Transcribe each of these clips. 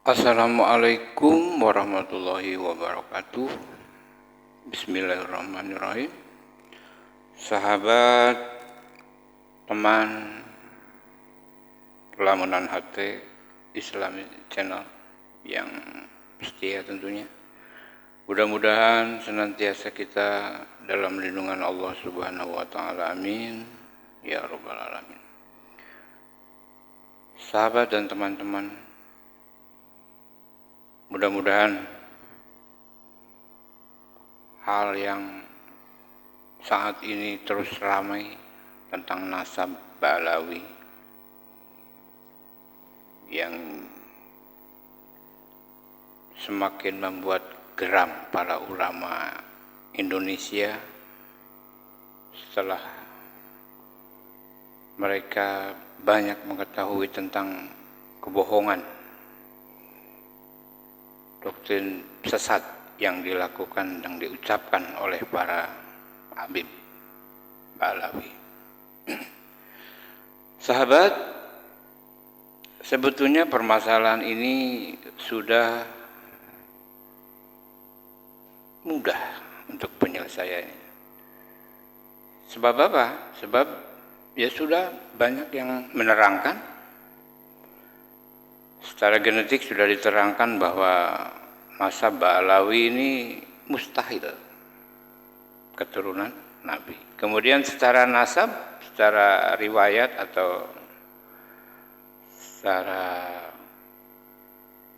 Assalamualaikum warahmatullahi wabarakatuh. Bismillahirrahmanirrahim. Sahabat, teman, Lamunan HT Islamic Channel yang setia tentunya. Mudah-mudahan senantiasa kita dalam lindungan Allah Subhanahu wa taala. Amin ya rabbal alamin. Sahabat dan teman-teman, mudah-mudahan hal yang saat ini terus ramai tentang nasab Ba'alawi yang semakin membuat geram para ulama Indonesia setelah mereka banyak mengetahui tentang kebohongan, doktrin sesat yang dilakukan dan diucapkan oleh para Habib Ba'alawi. Sahabat, sebetulnya permasalahan ini sudah mudah untuk penyelesaiannya. Sebab apa? Sebab ya sudah banyak yang menerangkan. Secara genetik sudah diterangkan bahwa nasab Ba'alawi ini mustahil keturunan Nabi. Kemudian secara nasab, secara riwayat atau secara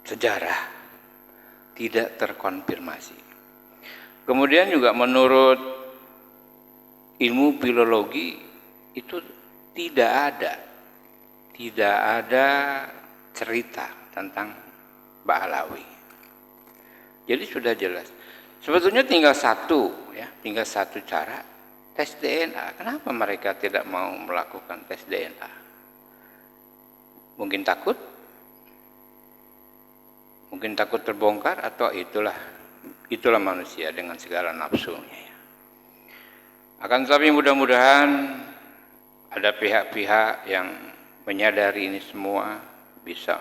sejarah tidak terkonfirmasi. Kemudian juga menurut ilmu filologi itu tidak ada cerita tentang Ba'alawi. Jadi sudah jelas. Sebetulnya tinggal satu cara, tes DNA. Kenapa mereka tidak mau melakukan tes DNA? Mungkin takut terbongkar, atau itulah manusia dengan segala nafsunya. Akan tetapi mudah-mudahan ada pihak-pihak yang menyadari ini semua, bisa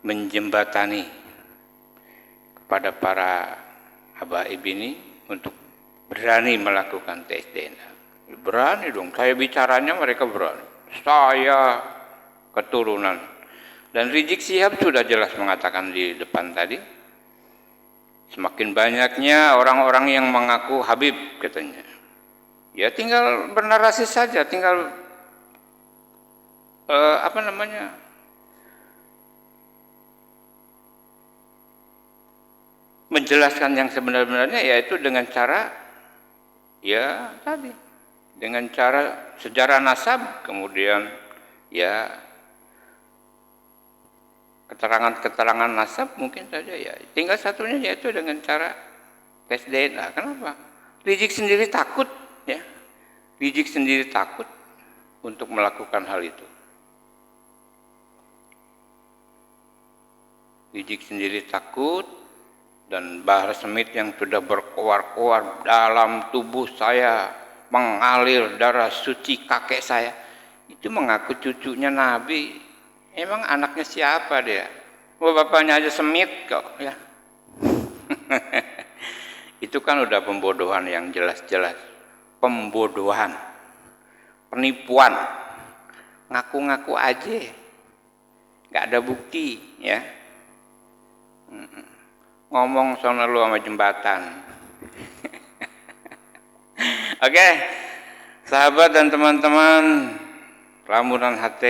menjembatani kepada para habaib ini untuk berani melakukan tes DNA. Berani dong, saya bicaranya mereka berani. Saya keturunan. Dan Rizik Syihab sudah jelas mengatakan di depan tadi, semakin banyaknya orang-orang yang mengaku Habib katanya. Ya tinggal bernarasi saja, tinggal menjelaskan yang sebenarnya, yaitu dengan cara dengan cara sejarah nasab, kemudian keterangan nasab mungkin saja ya. Tinggal satunya yaitu dengan cara tes DNA. Kenapa? Rizik sendiri takut untuk melakukan hal itu. Rizik sendiri takut, dan Bahar Smith yang sudah berkoar-koar dalam tubuh saya mengalir darah suci kakek saya, itu mengaku cucunya Nabi. Emang anaknya siapa dia? Bapaknya aja Smith kok ya. Itu kan udah pembodohan yang jelas-jelas. Pembodohan, penipuan, ngaku-ngaku aja, nggak ada bukti ya. Ngomong sono lu sama jembatan. Oke, sahabat dan teman-teman Lamunan HT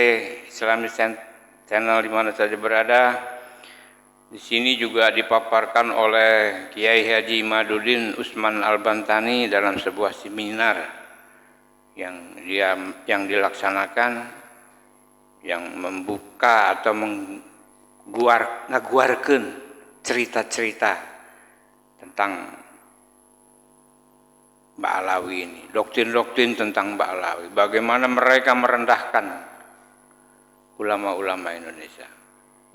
Islamic Channel di mana saja berada, di sini juga dipaparkan oleh Kiai Haji Imaduddin Usman Al-Bantani dalam sebuah seminar yang dilaksanakan, yang membuka atau ngaguarkeun cerita-cerita tentang Ba'alawi ini, doktrin-doktrin tentang Ba'alawi, bagaimana mereka merendahkan ulama-ulama Indonesia.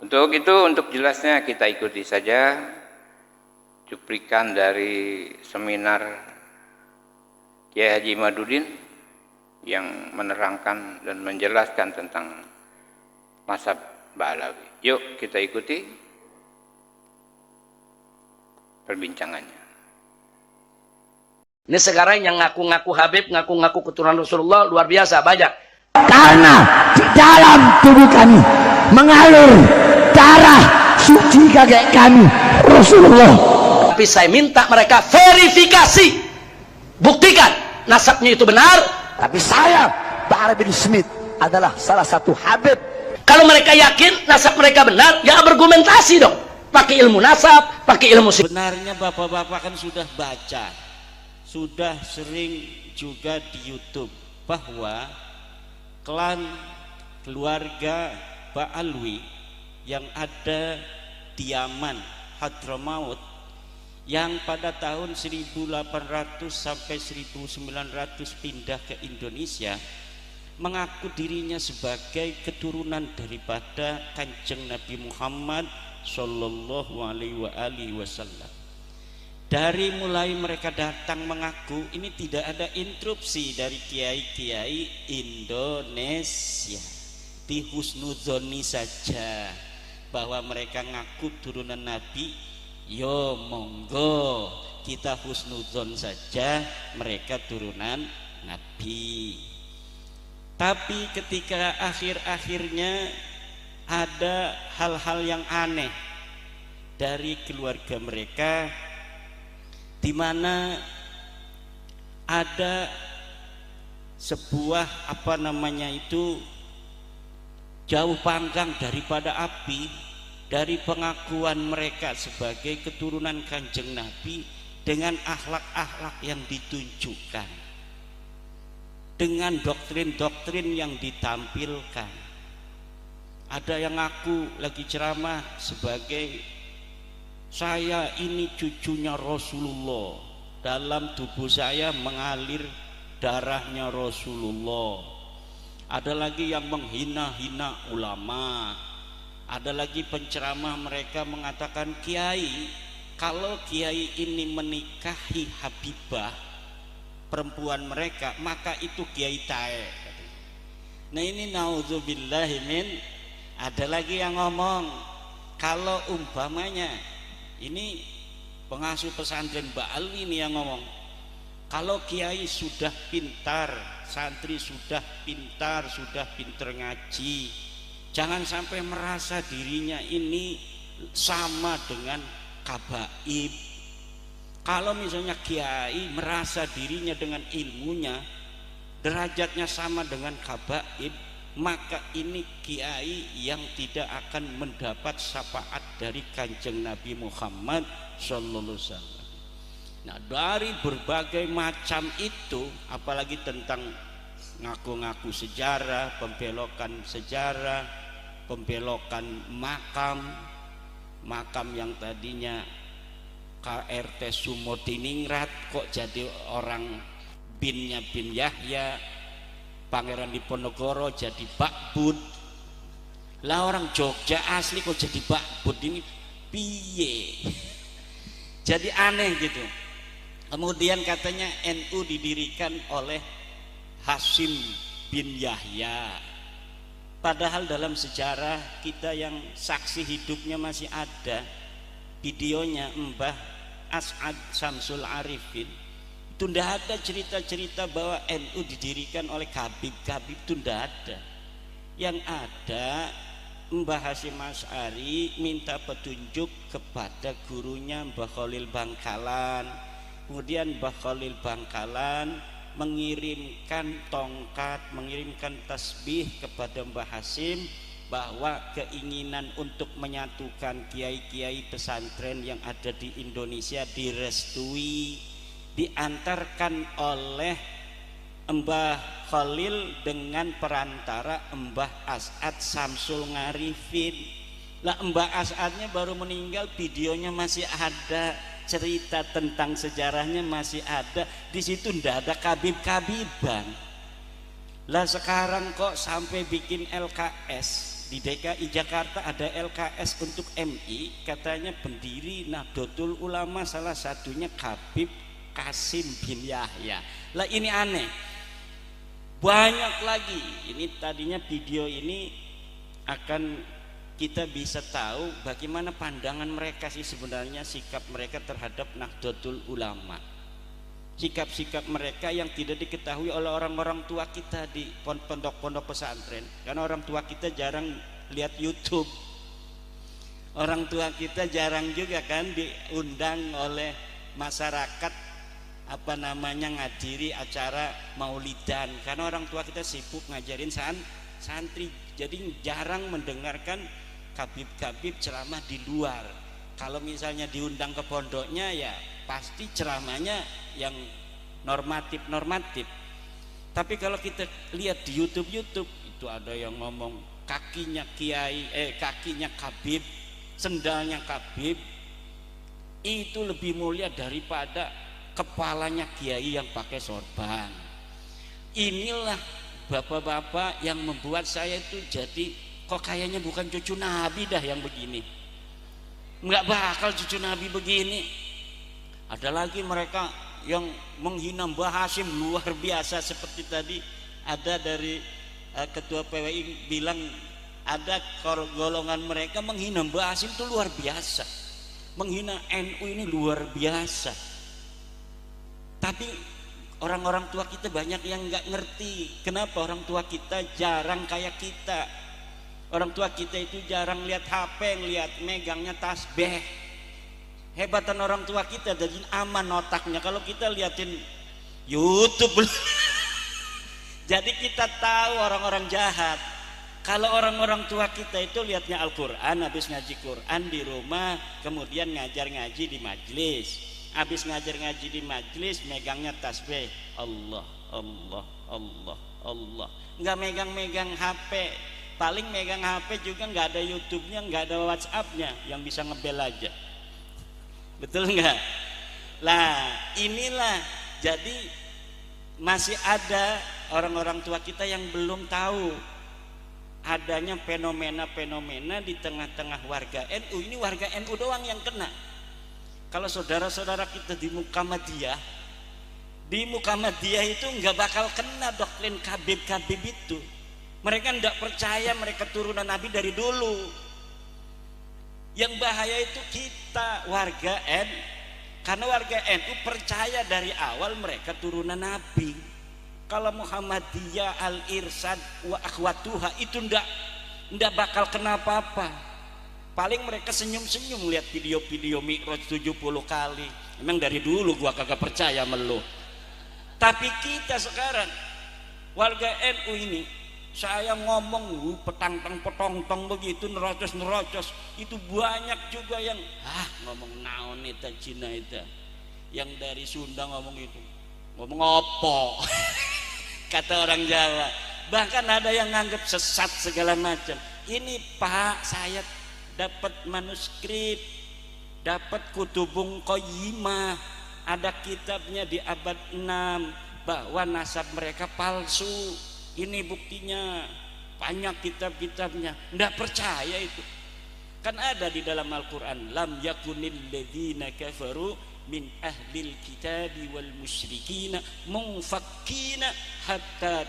Untuk jelasnya kita ikuti saja cuplikan dari seminar Kiai Haji Imaduddin yang menerangkan dan menjelaskan tentang nasab Ba'alawi. Yuk kita ikuti. perbincangannya. Ini sekarang yang ngaku-ngaku Habib, ngaku-ngaku keturunan Rasulullah luar biasa banyak. Karena di dalam tubuh kami mengalir darah suci kakek kami Rasulullah. Tapi saya minta mereka verifikasi, buktikan nasabnya itu benar. Tapi saya, Bahar bin Smith adalah salah satu Habib. Kalau mereka yakin nasab mereka benar, ya argumentasi dong. Pakai ilmu nasab, pakai ilmu sebenarnya bapak-bapak kan sudah baca, sudah sering juga di YouTube bahwa klan keluarga Ba'alwi yang ada di Yaman, Hadramaut, yang pada tahun 1800 sampai 1900 pindah ke Indonesia, mengaku dirinya sebagai keturunan daripada Kanjeng Nabi Muhammad Sallallahu Alaihi Wasallam. Dari mulai mereka datang mengaku, ini tidak ada interupsi dari kiai-kiai Indonesia, dihusnudzoni saja bahwa mereka ngaku turunan Nabi. Yo monggo kita husnudzon saja mereka turunan Nabi. Tapi ketika akhir-akhirnya ada hal-hal yang aneh dari keluarga mereka, di mana ada sebuah jauh panggang daripada api dari pengakuan mereka sebagai keturunan Kanjeng Nabi dengan akhlak-akhlak yang ditunjukkan, dengan doktrin-doktrin yang ditampilkan. Ada yang ngaku lagi ceramah sebagai saya ini cucunya Rasulullah, dalam tubuh saya mengalir darahnya Rasulullah. Ada lagi yang menghina-hina ulama. Ada lagi penceramah mereka mengatakan kiai, kalau kiai ini menikahi Habibah perempuan mereka, maka itu kiai tae. Nah ini naudzubillahimin. Ada lagi yang ngomong kalau umpamanya, ini pengasuh pesantren Ba'alwi ini yang ngomong, kalau kiai sudah pintar, santri sudah pintar, sudah pintar ngaji, jangan sampai merasa dirinya ini sama dengan kabaib. Kalau misalnya kiai merasa dirinya dengan ilmunya derajatnya sama dengan kabaib, maka ini kiai yang tidak akan mendapat syafaat dari Kanjeng Nabi Muhammad Sallallahu Alaihi Wasallam. Nah dari berbagai macam itu, apalagi tentang ngaku-ngaku sejarah, pembelokan makam yang tadinya KRT Sumodiningrat kok jadi orang binnya bin Yahya, Pangeran Diponegoro jadi Bakbud. Lah orang Jogja asli kok jadi Bakbud, ini piye? Jadi aneh gitu. Kemudian katanya NU didirikan oleh Hasim bin Yahya, padahal dalam sejarah kita yang saksi hidupnya masih ada videonya Mbah As'ad Samsul Arifin. Itu tidak ada cerita-cerita bahwa NU didirikan oleh Habib itu tidak ada. Yang ada Mbah Hasyim Asy'ari minta petunjuk kepada gurunya Mbah Khalil Bangkalan. Kemudian Mbah Khalil Bangkalan mengirimkan tongkat, mengirimkan tasbih kepada Mbah Hasyim bahwa keinginan untuk menyatukan kiai-kiai pesantren yang ada di Indonesia direstui, diantarkan oleh Mbah Khalil dengan perantara Mbah As'ad Samsul Ngarifin. Lah Mbah As'adnya baru meninggal, videonya masih ada, cerita tentang sejarahnya masih ada. Di situ ndak ada kabib-kabiban. Lah sekarang kok sampai bikin LKS di DKI Jakarta, ada LKS untuk MI, katanya pendiri Nahdlatul Ulama salah satunya Habib Qasim bin Yahya. Lah ini aneh. Banyak lagi. Ini tadinya video ini akan kita bisa tahu bagaimana pandangan mereka sih sebenarnya, sikap mereka terhadap Nahdlatul Ulama, sikap-sikap mereka yang tidak diketahui oleh orang-orang tua kita di pondok-pondok pesantren, karena orang tua kita jarang lihat YouTube, orang tua kita jarang juga kan diundang oleh masyarakat ngadiri acara maulidan, karena orang tua kita sibuk ngajarin santri, jadi jarang mendengarkan kabib-kabib ceramah di luar. Kalau misalnya diundang ke pondoknya ya pasti ceramahnya yang normatif. Tapi kalau kita lihat di YouTube itu ada yang ngomong kakinya kiai, kakinya kabib, sendalnya kabib itu lebih mulia daripada kepalanya kiai yang pakai sorban. Inilah bapak-bapak yang membuat saya itu jadi kok kayaknya bukan cucu Nabi dah yang begini, nggak bakal cucu Nabi begini. Ada lagi mereka yang menghina Mbah Hasyim luar biasa, seperti tadi ada dari ketua PWI bilang ada golongan mereka menghina Mbah Hasyim itu luar biasa, menghina NU ini luar biasa. Tapi orang-orang tua kita banyak yang nggak ngerti. Kenapa orang tua kita jarang kayak kita? Orang tua kita itu jarang lihat HP, lihat megangnya tasbih. Hebatan orang tua kita, jadi aman otaknya. Kalau kita liatin YouTube jadi kita tahu orang-orang jahat. Kalau orang-orang tua kita itu lihatnya Al-Quran, habis ngaji Quran di rumah, kemudian ngaji di majlis. Habis ngaji di majlis megangnya tasbih, Allah, Allah, Allah, Allah. Nggak megang-megang HP. Paling megang HP juga nggak ada YouTube-nya, nggak ada WhatsApp-nya, yang bisa ngebel aja. Betul nggak? Lah inilah, jadi masih ada orang-orang tua kita yang belum tahu adanya fenomena-fenomena di tengah-tengah warga NU. Ini warga NU doang yang kena. Kalau saudara-saudara kita di Muhammadiyah itu nggak bakal kena doktrin kabib-kabib itu. Mereka tidak percaya mereka turunan Nabi dari dulu. Yang bahaya itu kita warga NU, karena warga NU percaya dari awal mereka turunan Nabi. Kalau Muhammadiyah, Al-Irsyad wa akhwatuha itu ndak bakal kena apa-apa. Paling mereka senyum-senyum lihat video-video Mi'raj 70 kali. Emang dari dulu gua kagak percaya melu. Tapi kita sekarang warga NU ini, saya ngomong petang-tang potong-tong begitu, nerocos itu banyak juga yang ngomong naon itu Cina itu, yang dari Sunda ngomong itu, ngomong opo kata orang Jawa. Bahkan ada yang nganggap sesat segala macam. Ini Pak, saya dapat manuskrip, dapat Kutubung Qayyimah, ada kitabnya di abad 6 bahwa nasab mereka palsu. Ini buktinya, banyak kitab-kitabnya. Nggak percaya itu. Kan ada di dalam Al-Quran, lam yakunil ladzina kafaru min ahlil kitabi wal musyrikina munfakkina hatta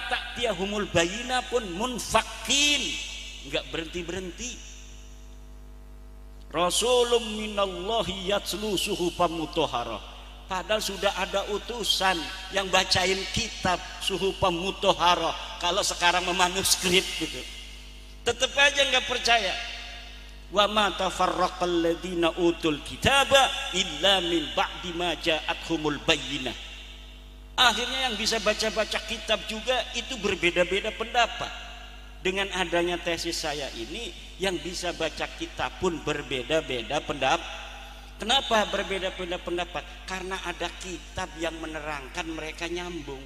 ta'tiyahumul bayina pun munfakkin, nggak berhenti-berhenti. Rasulun minallahi yatslu suhufan mutahharah. Padahal sudah ada utusan yang bacain kitab suhufan mutahharah. Kalau sekarang memanuskrip gitu, tetap aja nggak percaya. Wa ma tafarraqal ladzina utul kitaba illa min ba'di ma ja'atuhumul bayyinah. Akhirnya yang bisa baca-baca kitab juga itu berbeda-beda pendapat. Dengan adanya tesis saya ini, yang bisa baca kitab pun berbeda-beda pendapat. Kenapa berbeda-beda pendapat? Karena ada kitab yang menerangkan mereka nyambung.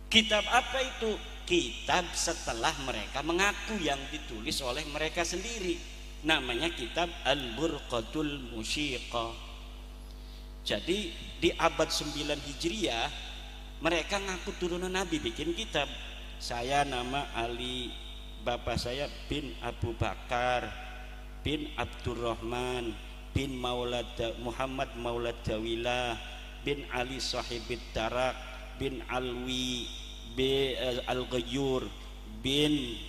Kitab apa itu? Kitab setelah mereka mengaku, yang ditulis oleh mereka sendiri. Namanya kitab Al-Burqatul Musyiqah. Jadi di abad 9 Hijriah mereka ngaku turunan Nabi, bikin kitab. Saya nama Ali, bapak saya bin Abu Bakar bin Abdurrahman bin Muhammad Maulad Dawilah bin Ali Sahibid Darak bin Alwi bin Al-Ghayyur bin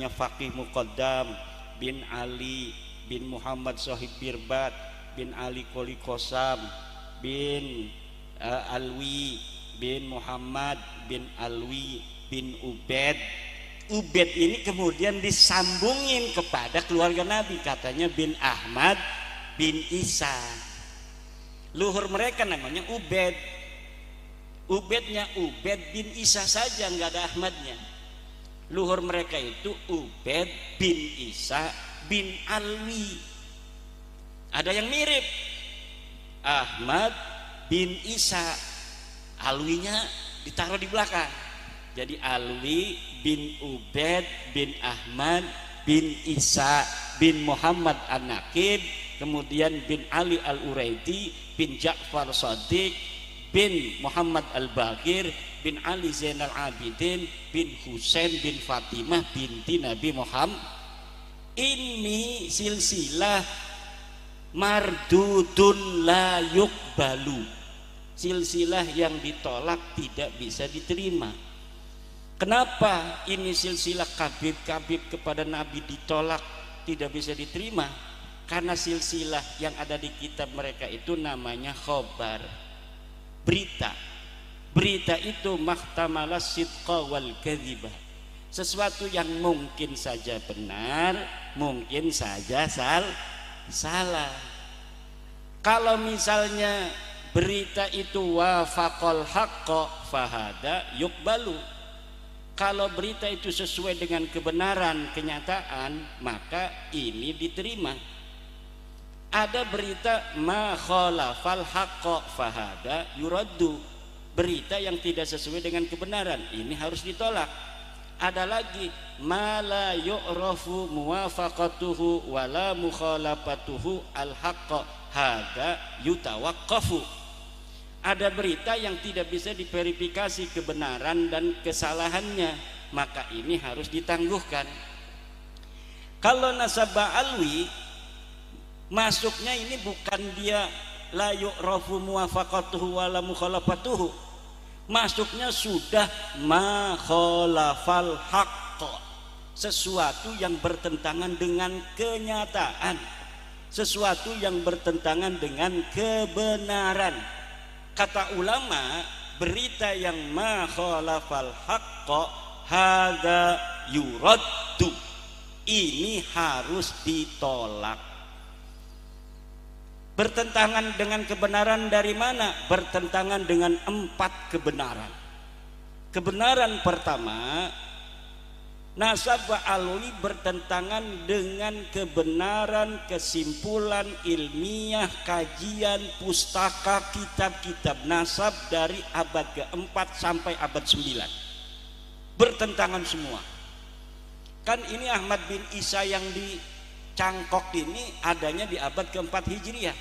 Faqih Muqaddam bin Ali bin Muhammad Sohib Birbat bin Ali Koli Kosam bin Alwi bin Muhammad bin Alwi bin Ubed. Ubed ini kemudian disambungin kepada keluarga Nabi, katanya bin Ahmad bin Isa. Luhur mereka namanya Ubed. Ubednya Ubed bin Isa saja, nggak ada Ahmadnya. Luhur mereka itu Ubed bin Isa bin Alwi. Ada yang mirip, Ahmad bin Isa, Alwinya ditaruh di belakang. Jadi Alwi bin Ubed bin Ahmad bin Isa bin Muhammad An-Naqib, kemudian bin Ali Al-Uraidi bin Ja'far Shadiq bin Muhammad Al-Baqir bin Ali Zainal Abidin bin Husain bin Fatimah binti Nabi Muhammad. Ini silsilah mardudun la yuqbalu, silsilah yang ditolak, tidak bisa diterima. Kenapa ini silsilah kabib-kabib kepada Nabi ditolak, tidak bisa diterima? Karena silsilah yang ada di kitab mereka itu namanya khobar, berita. Berita itu mahtamalas sidqa wal kadhibah, sesuatu yang mungkin saja benar, mungkin saja salah. Kalau misalnya berita itu wafaqal haqqa fahada yuqbalu, kalau berita itu sesuai dengan kebenaran kenyataan, maka ini diterima. Ada berita ma khalafal haqqa fahada yuraddu, berita yang tidak sesuai dengan kebenaran, ini harus ditolak. Ada lagi ma la yu'rafu muwafaqatuhu wala mukhalafatuhu al haqqa hada yutawaqqafu. Ada berita yang tidak bisa diverifikasi kebenaran dan kesalahannya, maka ini harus ditangguhkan. Kalau nasabah alwi, masuknya ini bukan dia la yu'rafu muwafaqatuhu wala mukhalafatuhu, masuknya sudah ma khalafal haqq, sesuatu yang bertentangan dengan kenyataan, sesuatu yang bertentangan dengan kebenaran. Kata ulama, berita yang ma khalafal haqqa hadza yuraddu, ini harus ditolak. Bertentangan dengan kebenaran dari mana? Bertentangan dengan 4 kebenaran. Kebenaran pertama, nasab alwi bertentangan dengan kebenaran kesimpulan ilmiah kajian pustaka kitab-kitab nasab dari abad ke-4 sampai abad 9. Bertentangan semua. Kan ini Ahmad bin Isa yang dicangkok ini adanya di abad ke-4 Hijriah.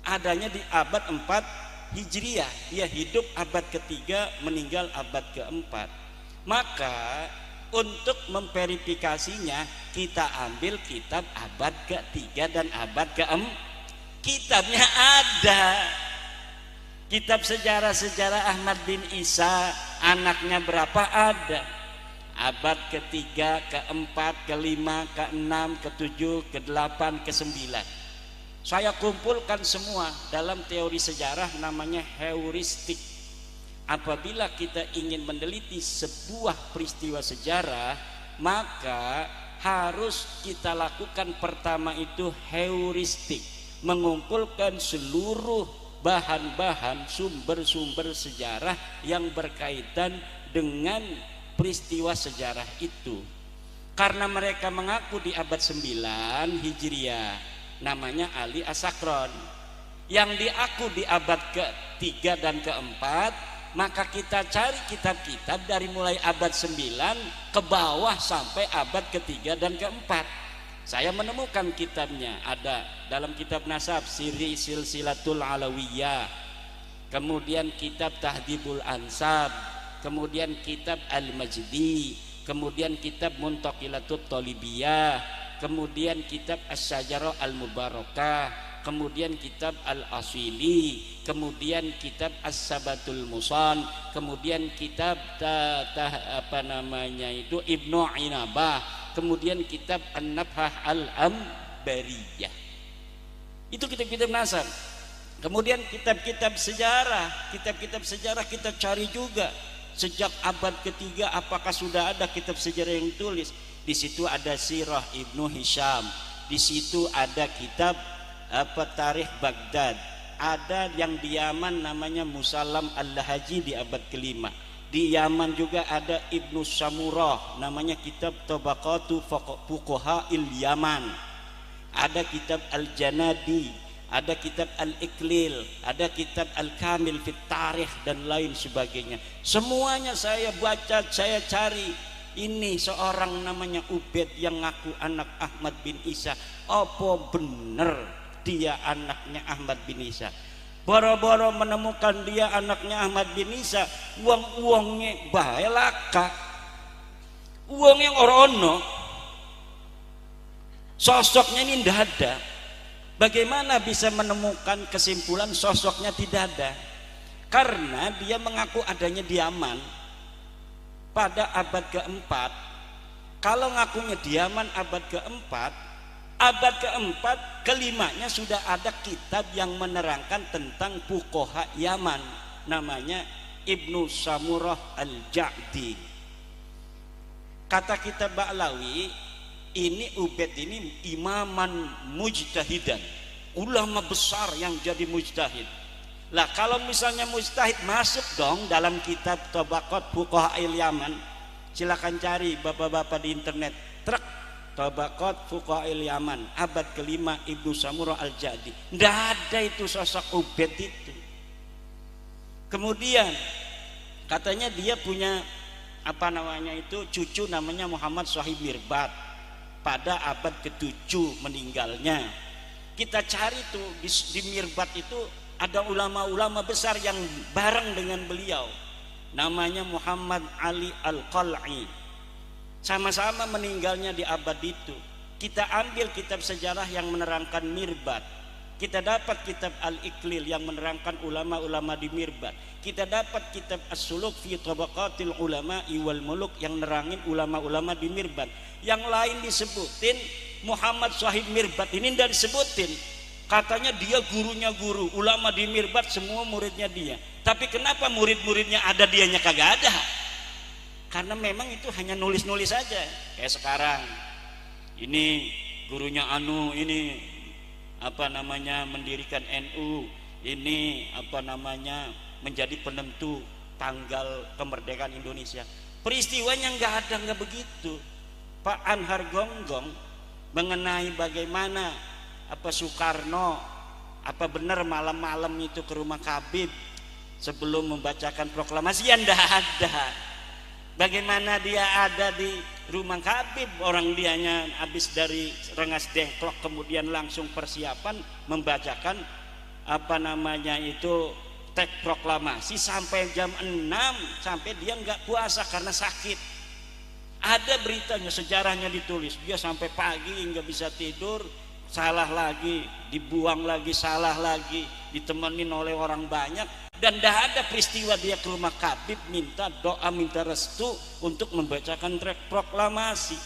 Adanya di abad 4 Hijriah. Dia hidup abad ke-3, meninggal abad ke-4. Maka untuk memverifikasinya kita ambil kitab abad ke-3 dan abad ke-4. Kitabnya ada. Kitab sejarah-sejarah Ahmad bin Isa, anaknya berapa ada. Abad ke-3, ke-4, ke-5, ke-6, ke-7, ke-8, ke-9. Saya kumpulkan semua dalam teori sejarah namanya heuristik. Apabila kita ingin meneliti sebuah peristiwa sejarah, maka harus kita lakukan pertama itu heuristik, mengumpulkan seluruh bahan-bahan sumber-sumber sejarah yang berkaitan dengan peristiwa sejarah itu. Karena mereka mengaku di abad 9 Hijriah, namanya Ali As-Sakron. Yang diaku di abad ke-3 dan ke-4, maka kita cari kitab-kitab dari mulai abad 9 ke bawah sampai abad ke-3 dan ke-4. Saya menemukan kitabnya, ada dalam kitab nasab Siri Silsilatul Alawiyah, kemudian kitab Tahdhibul Ansab, kemudian kitab Al-Majdi, kemudian kitab Muntaqilatut Talibiyah, kemudian kitab Asy-Syajarah Al-Mubarakah, kemudian kitab Al-Asili, kemudian kitab As-Sabatul Musan, kemudian kitab Ibnu Inabah, kemudian kitab An-Nabhah Al-Ambariyah. Itu kitab-kitab nasab. Kemudian kitab-kitab sejarah kita cari juga. Sejak abad ketiga apakah sudah ada kitab sejarah yang tulis? Di situ ada Sirah Ibnu Hisham, di situ ada kitab Tarikh Baghdad, ada yang di Yaman namanya Musallam Al-Lahaji di abad kelima. Di Yaman juga ada Ibnu Samurah, namanya kitab Tabaqatu Fuqaha'il Yaman. Ada kitab Al-Janadi, ada kitab Al-Iklil, ada kitab Al-Kamil fit Tarikh dan lain sebagainya. Semuanya saya baca, saya cari. Ini seorang namanya Ubaid yang ngaku anak Ahmad bin Isa. Apa bener dia anaknya Ahmad bin Isa? Boro-boro menemukan dia anaknya Ahmad bin Isa, uang-uangnya bae laka. Uang yang orono. Sosoknya ini ndak ada. Bagaimana bisa menemukan kesimpulan sosoknya tidak ada? Karena dia mengaku adanya di Yaman pada abad keempat. Kalau ngakunya di Yaman abad keempat, abad keempat kelimanya sudah ada kitab yang menerangkan tentang fuqaha Yaman, namanya Ibnu Samurah Al-Ja'di. Kata kitab Ba'lawi, ini Ubaid ini imaman mujtahidan, ulama besar yang jadi mujtahid. Lah kalau misalnya mujtahid masuk dong dalam kitab Tabaqat Fuqaha'il Yaman. Silakan cari bapak-bapak di internet. Truk Tabaqat Fuqaha'il Yaman abad kelima Ibnu Samurah Al-Jadi. Nggak ada itu sosok Ubaid itu. Kemudian katanya dia punya cucu namanya Muhammad Shahib Mirbat. Pada abad ke-7 meninggalnya. Kita cari tuh di Mirbat itu ada ulama-ulama besar yang bareng dengan beliau. Namanya Muhammad Ali Al-Qal'i. Sama-sama meninggalnya di abad itu. Kita ambil kitab sejarah yang menerangkan Mirbat. Kita dapat kitab Al-Iklil yang menerangkan ulama-ulama di Mirbat. Kita dapat kitab As-Suluk fi Tabaqatil Ulama'i wal Muluk yang nerangin ulama-ulama di Mirbat. Yang lain disebutin, Muhammad Shahib Mirbat ini tidak disebutin. Katanya dia gurunya guru, ulama di Mirbat semua muridnya dia. Tapi kenapa murid-muridnya ada, dianya kagak ada? Karena memang itu hanya nulis-nulis saja. Kayak sekarang ini gurunya ini mendirikan NU, ini menjadi penentu tanggal kemerdekaan Indonesia. Peristiwanya nggak begitu. Pak Anhar Gonggong mengenai bagaimana Soekarno benar malam-malam itu ke rumah Habib sebelum membacakan proklamasi, ya nggak ada. Bagaimana dia ada di rumah Habib, orang dianya habis dari Rengas Dengklok kemudian langsung persiapan membacakan teks proklamasi sampai jam 6, sampai dia nggak puasa karena sakit. Ada beritanya, sejarahnya ditulis, dia sampai pagi nggak bisa tidur, salah lagi, dibuang lagi, salah lagi, ditemenin oleh orang banyak. Dan tidak ada peristiwa dia ke rumah Habib minta doa, minta restu untuk membacakan teks proklamasi.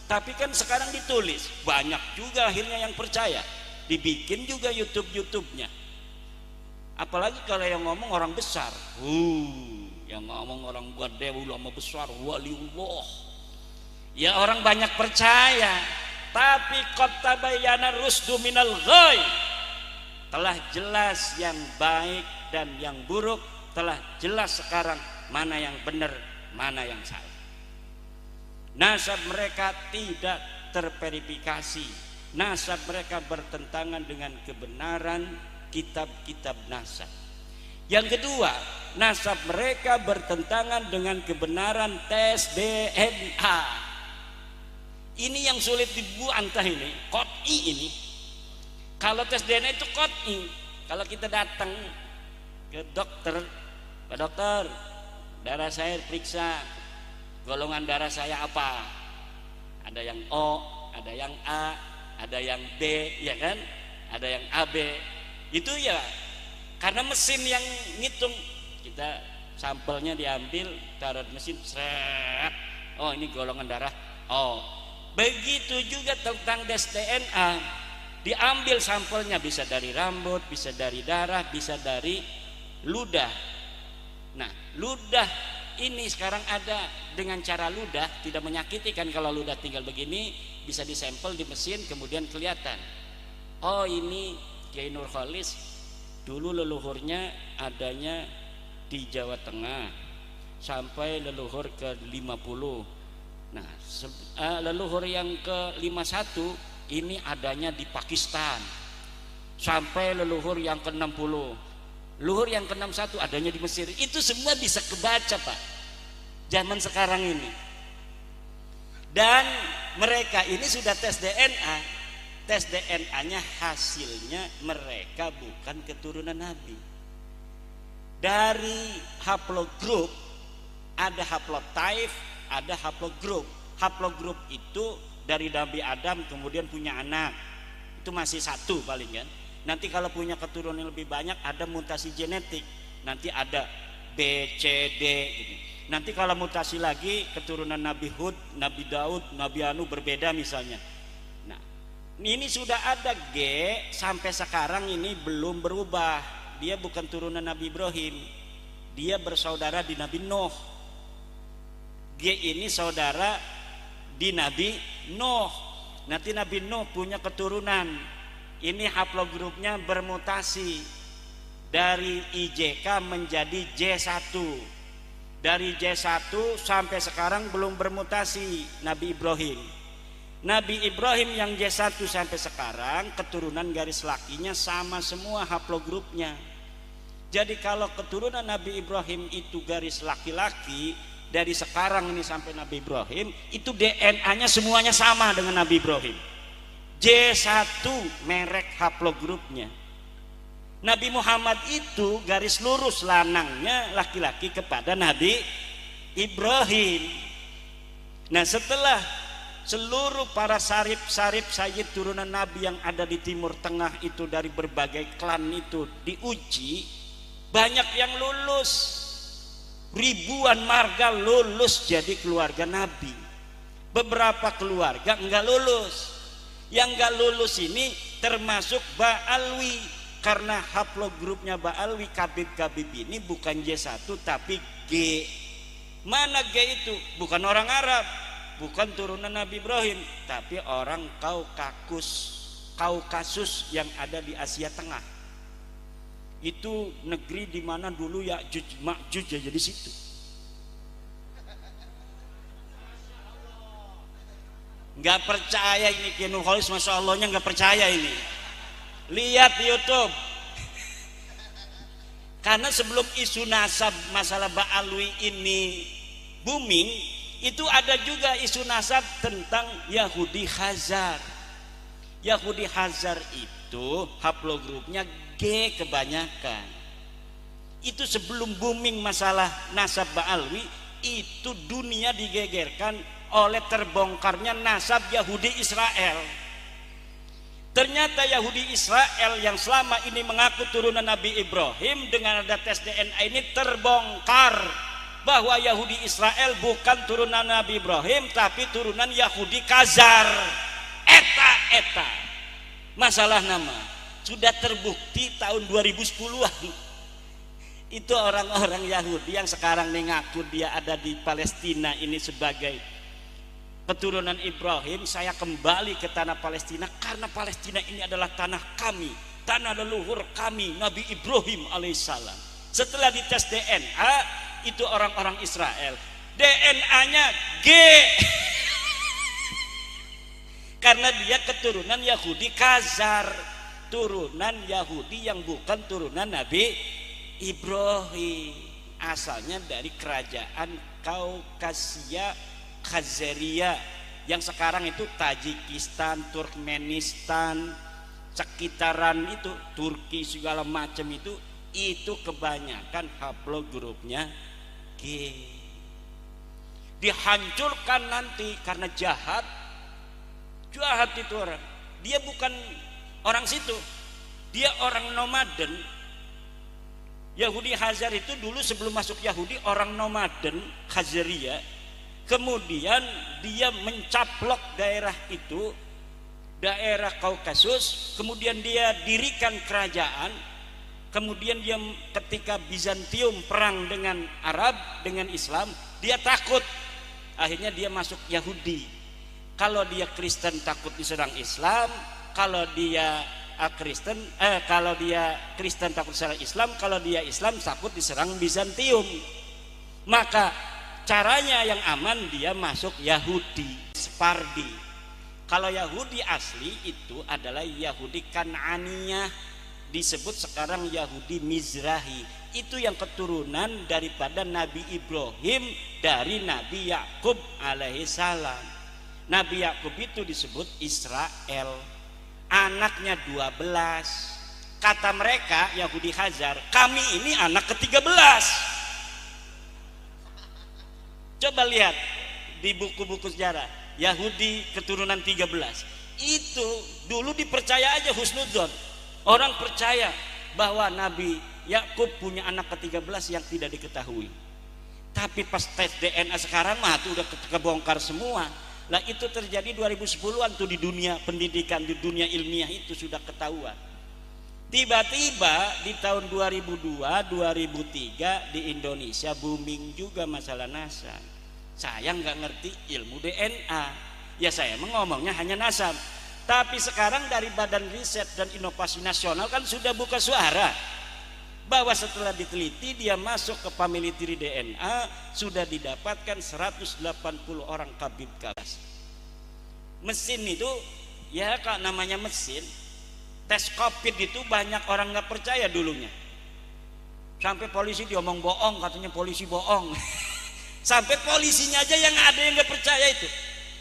Tapi kan sekarang ditulis, banyak juga akhirnya yang percaya, dibikin juga YouTube-nya. Apalagi kalau yang ngomong orang besar, yang ngomong orang gede, ulama besar, waliullah, ya orang banyak percaya. Tapi qad tabayyana rusdu minal ghai, telah jelas yang baik dan yang buruk, telah jelas sekarang mana yang benar, mana yang salah. Nasab mereka tidak terverifikasi, nasab mereka bertentangan dengan kebenaran kitab-kitab nasab. Yang kedua, nasab mereka bertentangan dengan kebenaran tes DNA. Ini yang sulit dibantah ini, qot'i ini. Kalau tes DNA itu qot'i. Kalau kita datang ke dokter, Pak dokter, darah saya periksa, golongan darah saya apa? Ada yang O, ada yang A, ada yang B, ya kan? ada yang AB. Itu ya karena mesin yang ngitung. Kita sampelnya diambil, taruh di mesin, seret. Oh ini golongan darah. Oh begitu juga tentang tes DNA. Diambil sampelnya, bisa dari rambut, bisa dari darah, bisa dari ludah. Nah ludah ini sekarang ada dengan cara ludah, tidak menyakiti kan. Kalau ludah tinggal begini bisa disampel di mesin, kemudian kelihatan. Oh ini Kiai Nurholis dulu leluhurnya adanya di Jawa Tengah sampai leluhur ke 50. Nah leluhur yang ke 51 ini adanya di Pakistan sampai leluhur yang ke 60. Leluhur yang ke 61 adanya di Mesir. Itu semua bisa kebaca Pak zaman sekarang ini. Dan mereka ini sudah tes DNA. Tes DNA-nya hasilnya mereka bukan keturunan Nabi. Dari haplogroup ada haplotype, ada haplogroup. Haplogroup itu dari Nabi Adam kemudian punya anak. Itu masih satu paling kan. Nanti kalau punya keturunan yang lebih banyak ada mutasi genetik. Nanti ada B, C, D gitu. Nanti kalau mutasi lagi keturunan Nabi Hud, Nabi Daud, Nabi Anu berbeda misalnya. Nah, ini sudah ada G sampai sekarang ini belum berubah. Dia bukan turunan Nabi Ibrahim. Dia bersaudara di Nabi Nuh. G ini saudara di Nabi Nuh. Nanti Nabi Nuh punya keturunan. Ini haplogrupnya bermutasi dari IJK menjadi J1. Dari J1 sampai sekarang belum bermutasi Nabi Ibrahim. Nabi Ibrahim yang J1 sampai sekarang keturunan garis lakinya sama semua haplogrupnya. Jadi kalau keturunan Nabi Ibrahim itu garis laki-laki, dari sekarang ini sampai Nabi Ibrahim itu DNA-nya semuanya sama dengan Nabi Ibrahim. J1 merek haplogrupnya. Nabi Muhammad itu garis lurus lanangnya laki-laki kepada Nabi Ibrahim. Nah setelah seluruh para sarip-sarip sayyid turunan Nabi yang ada di Timur Tengah itu dari berbagai klan itu diuji, banyak yang lulus. Ribuan marga lulus jadi keluarga Nabi. Beberapa keluarga enggak lulus. Yang enggak lulus ini termasuk Ba'alwi. Karena haplogrupnya Ba'alwi Kabib-Kabib ini bukan J1 tapi G. Mana G itu? Bukan orang Arab, bukan turunan Nabi Ibrahim, tapi orang Kaukasus yang ada di Asia Tengah. Itu negeri di mana dulu Ya'juj Ma'juj ya jadi situ. Nggak percaya ini Kiai Nurholis, masya Allahnya nggak percaya ini. Lihat di YouTube. Karena sebelum isu nasab masalah Ba'alwi ini booming, itu ada juga isu nasab tentang Yahudi Khazar. Yahudi Khazar itu haplogrupnya G kebanyakan. Itu sebelum booming masalah nasab Ba'alwi, itu dunia digegerkan oleh terbongkarnya nasab Yahudi Israel. Ternyata Yahudi Israel yang selama ini mengaku turunan Nabi Ibrahim, dengan ada tes DNA ini terbongkar bahwa Yahudi Israel bukan turunan Nabi Ibrahim tapi turunan Yahudi Khazar. Eta masalah nama sudah terbukti tahun 2010-an. Itu orang-orang Yahudi yang sekarang mengaku dia ada di Palestina ini sebagai keturunan Ibrahim. Saya kembali ke tanah Palestina karena Palestina ini adalah tanah kami, tanah leluhur kami, Nabi Ibrahim alaihissalam. Setelah dites DNA, itu orang-orang Israel, DNA-nya G. Karena dia keturunan Yahudi Khazar, turunan Yahudi yang bukan turunan Nabi Ibrahim. Asalnya dari kerajaan Kaukasia Khazaria yang sekarang itu Tajikistan, Turkmenistan, sekitaran itu Turki segala macam itu kebanyakan haplogrupnya G. Dihancurkan nanti karena jahat itu orang. Dia bukan orang situ, Dia orang nomaden. Yahudi Khazar itu dulu sebelum masuk Yahudi orang nomaden, Khazaria. Kemudian dia mencaplok daerah itu, daerah Kaukasus, kemudian dia dirikan kerajaan. Kemudian dia ketika Bizantium perang dengan Arab, dengan Islam, dia takut. Akhirnya dia masuk Yahudi. Kalau dia Kristen takut diserang Islam, kalau dia kalau dia Kristen takut diserang Islam, kalau dia Islam takut diserang Bizantium. Maka caranya yang aman dia masuk Yahudi Separdi. Kalau Yahudi asli itu adalah Yahudi Kan'aniyah, disebut sekarang Yahudi Mizrahi. Itu yang keturunan daripada Nabi Ibrahim dari Nabi Yakub alaihissalam. Nabi Yakub itu disebut Israel, anaknya 12. Kata mereka Yahudi Khazar, kami ini anak ke-13. Coba lihat di buku-buku sejarah, Yahudi keturunan 13. Itu dulu dipercaya aja husnudzon. Orang percaya bahwa Nabi Yakub punya anak ke-13 yang tidak diketahui. Tapi pas tes DNA sekarang mah itu udah kebongkar semua. Lah itu terjadi 2010-an tuh di dunia pendidikan, di dunia ilmiah itu sudah ketahuan. Tiba-tiba di tahun 2002, 2003 di Indonesia booming juga masalah nasab. Saya nggak ngerti ilmu DNA. Ya saya ngomongnya hanya nasab. Tapi sekarang dari Badan Riset dan Inovasi Nasional kan sudah buka suara bahwa setelah diteliti dia masuk ke family tree DNA sudah didapatkan 180 orang kabib kabas. Mesin itu ya kak namanya mesin tes COVID itu banyak orang nggak percaya dulunya, sampai polisi diomong bohong, katanya polisi bohong. Sampai polisinya aja yang ada yang nggak percaya itu.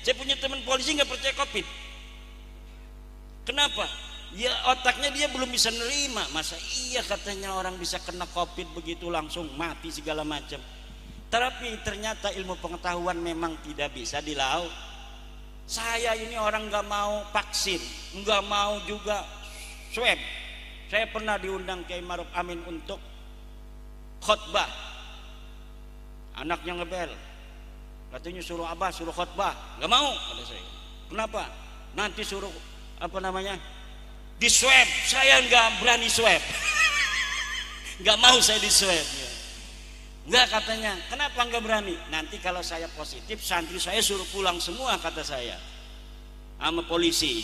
Saya punya teman polisi nggak percaya COVID. Kenapa? Ya otaknya dia belum bisa nerima. Masa iya katanya orang bisa kena COVID begitu langsung mati segala macam. Tapi ternyata ilmu pengetahuan memang tidak bisa dilaut. Saya ini orang nggak mau vaksin, nggak mau juga swab. Saya pernah diundang Kiai Maruf Amin untuk khutbah. Anaknya ngebel, katanya suruh abah suruh khutbah, nggak mau kata saya. Kenapa? Nanti suruh di swab. Saya nggak berani swab. Nggak mau saya di swab. Nggak katanya. Kenapa nggak berani? Nanti kalau saya positif santri saya suruh pulang semua kata saya sama polisi.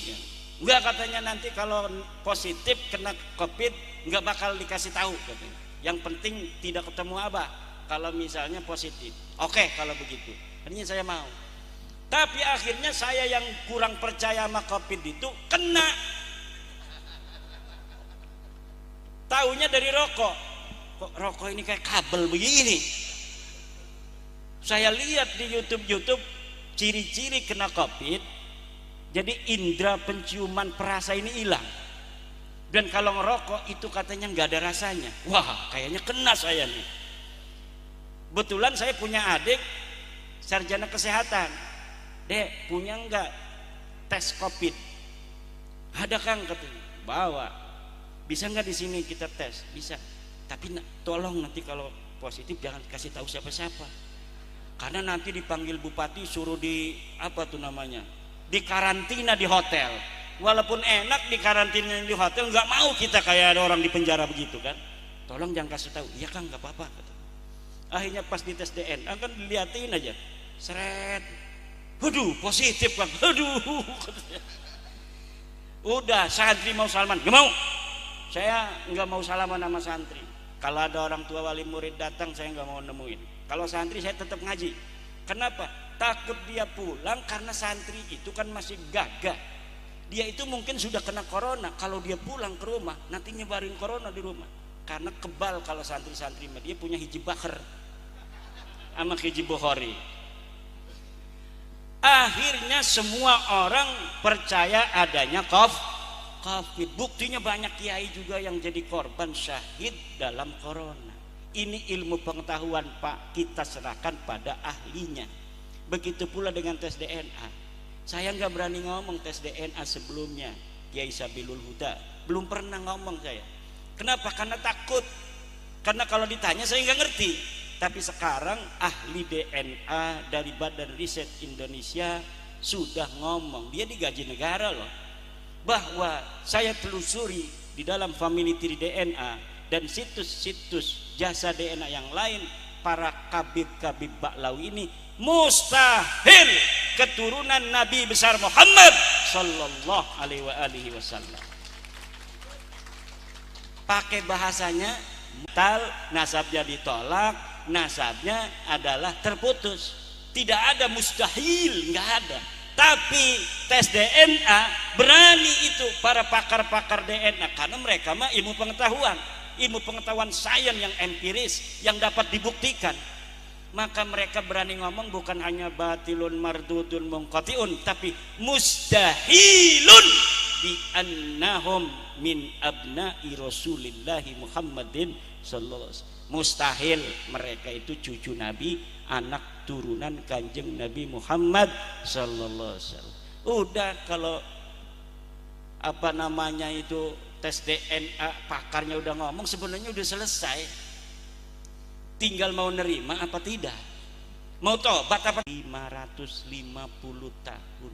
Nggak katanya nanti kalau positif kena COVID nggak bakal dikasih tahu katanya. Yang penting tidak ketemu abah kalau misalnya positif. Oke kalau begitu. Akhirnya saya mau. Tapi akhirnya saya yang kurang percaya sama COVID itu kena. Taunya dari rokok. Kok rokok ini kayak kabel begini? Saya lihat di YouTube ciri-ciri kena COVID. Jadi indera penciuman perasa ini hilang. Dan kalau ngerokok itu katanya nggak ada rasanya. Wah, kayaknya kena saya nih. Betulan saya punya adik sarjana kesehatan. Dek, punya nggak tes COVID? Ada Kang katanya. Bawa. Bisa nggak di sini kita tes? Bisa. Tapi tolong nanti kalau positif jangan kasih tahu siapa-siapa. Karena nanti dipanggil bupati suruh di karantina di hotel. Walaupun enak di karantina di hotel, nggak mau kita kayak ada orang di penjara begitu kan. Tolong jangan kasih tahu. Iya Kang, nggak apa-apa. Akhirnya pas di tes DNA kan dilihatin aja. Seret. Waduh, positif Kang. Waduh. Udah, santri mau salaman. Nggak mau. Saya nggak mau salaman sama santri. Kalau ada orang tua wali murid datang saya nggak mau nemuin. Kalau santri saya tetap ngaji. Kenapa? Takut dia pulang karena santri itu kan masih gagah. Dia itu mungkin sudah kena corona. Kalau dia pulang ke rumah nanti nyebarin corona di rumah. Karena kebal kalau santri-santri dia punya hijab bakar sama hijab Bukhari. Akhirnya semua orang percaya adanya COVID. Buktinya banyak kiai juga yang jadi korban syahid dalam corona. Ini ilmu pengetahuan Pak, kita serahkan pada ahlinya. Begitu pula dengan tes DNA. Saya nggak berani ngomong tes DNA sebelumnya. Kiai Sabilul Huda belum pernah ngomong saya. Kenapa? Karena takut. Karena kalau ditanya saya nggak ngerti. Tapi sekarang ahli DNA dari Badan Riset Indonesia sudah ngomong, dia digaji negara loh, bahwa saya telusuri di dalam family tree DNA dan situs-situs jasa DNA yang lain, para kabib-kabib Baklawi ini mustahil keturunan Nabi besar Muhammad sallallahu alaihi wasallam. Pakai bahasanya tal, nasabnya ditolak, nasabnya adalah terputus. Tidak ada mustahil, nggak ada. Tapi tes DNA berani itu para pakar-pakar DNA, karena mereka mah ilmu pengetahuan sains yang empiris yang dapat dibuktikan. Maka mereka berani ngomong bukan hanya batilun mardudun munqatiun, tapi mustahilun bi annahum min abna'i Rasulillahi Muhammadin sallallahu alaihi wasallam. Mustahil mereka itu cucu Nabi, anak turunan Kanjeng Nabi Muhammad sallallahu alaihi wasallam. Udah, kalau apa namanya itu tes DNA pakarnya udah ngomong, sebenarnya udah selesai. Tinggal mau nerima apa tidak, mau tobat apa. 550 tahun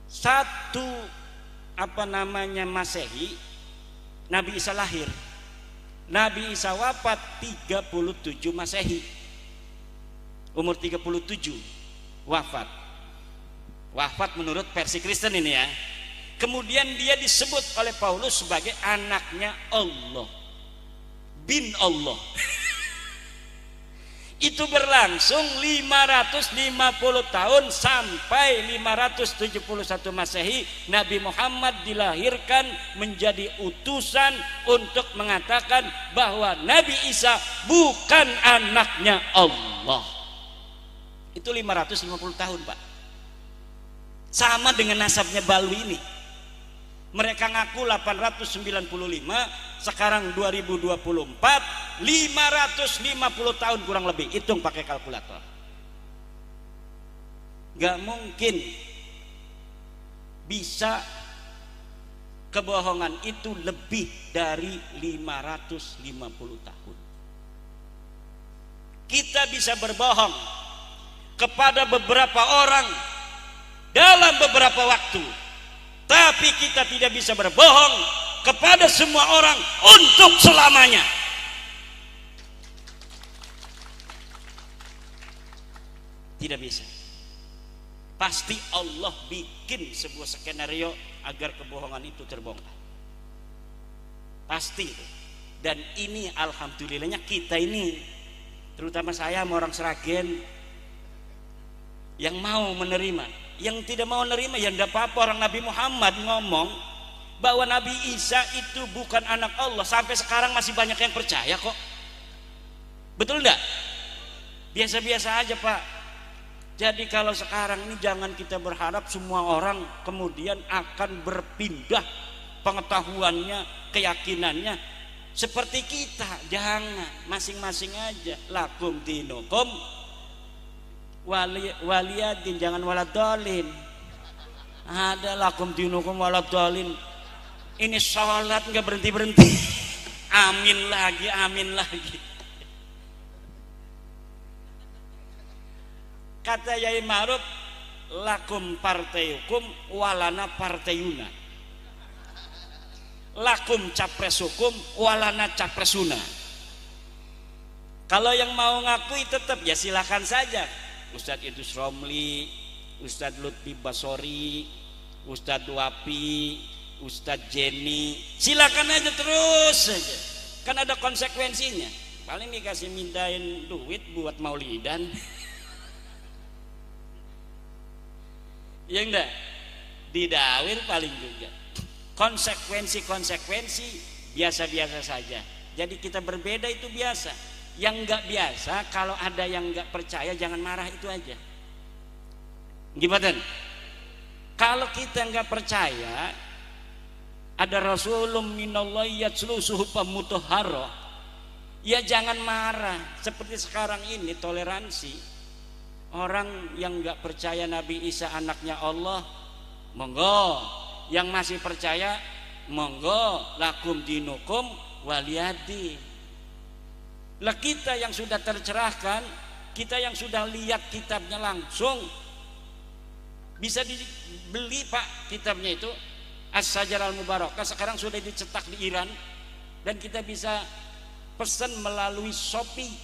satu apa namanya Masehi, Nabi Isa lahir, Nabi Isa wafat 37 Masehi, umur 37 wafat menurut versi Kristen ini ya. Kemudian dia disebut oleh Paulus sebagai anaknya Allah, bin Allah. Itu berlangsung 550 tahun sampai 571 Masehi. Nabi Muhammad dilahirkan menjadi utusan untuk mengatakan bahwa Nabi Isa bukan anaknya Allah. Itu 550 tahun, Pak. Sama dengan nasabnya Balwi ini. Mereka ngaku 895, sekarang 2024, 550 tahun kurang lebih. Hitung pakai kalkulator. Gak mungkin bisa kebohongan itu lebih dari 550 tahun. Kita bisa berbohong kepada beberapa orang dalam beberapa waktu, tapi kita tidak bisa berbohong kepada semua orang untuk selamanya. Tidak bisa. Pasti Allah bikin sebuah skenario agar kebohongan itu terbongkar. Pasti itu. Dan ini alhamdulillahnya kita ini, terutama saya sama orang Sragen, yang mau menerima. Yang tidak mau menerima ya enggak apa-apa. Orang Nabi Muhammad ngomong bahwa Nabi Isa itu bukan anak Allah, sampai sekarang masih banyak yang percaya kok. Betul enggak? Biasa-biasa aja, Pak. Jadi kalau sekarang ini jangan kita berharap semua orang kemudian akan berpindah pengetahuannya, keyakinannya seperti kita. Jangan, masing-masing aja. Lakum dinukum waliyadin, jangan waladolin. Ada lakum dinukum waladolin. Ini sholat nggak berhenti-berhenti. Amin lagi, amin lagi. Kata Yai Ma'ruf, lakum partai hukum walana partayuna. Lakum capres hukum walana capresuna. Kalau yang mau ngakui tetap ya silakan saja. Ustadz Idrus Romli, Ustadz Lutfi Basori, Ustadz Wapi, Ustadz Jenny, silakan aja terus saja. Kan ada konsekuensinya. Paling dikasih mindain duit buat maulidan. Ya enggak? Didawir paling juga. Konsekuensi biasa-biasa saja. Jadi kita berbeda itu biasa. Yang enggak biasa, kalau ada yang enggak percaya jangan marah, itu aja. Gimana? Kalau kita enggak percaya ada Rasulullah minallahi yatslu suhufan mutahharah, ya jangan marah. Seperti sekarang ini toleransi. Orang yang enggak percaya Nabi Isa anaknya Allah, monggo Yang masih percaya monggo, lakum dinukum waliyadin. Lah kita yang sudah tercerahkan, kita yang sudah lihat kitabnya langsung, bisa dibeli Pak kitabnya itu As-Sajar Al-Mubarakah, sekarang sudah dicetak di Iran dan kita bisa pesan melalui Shopee.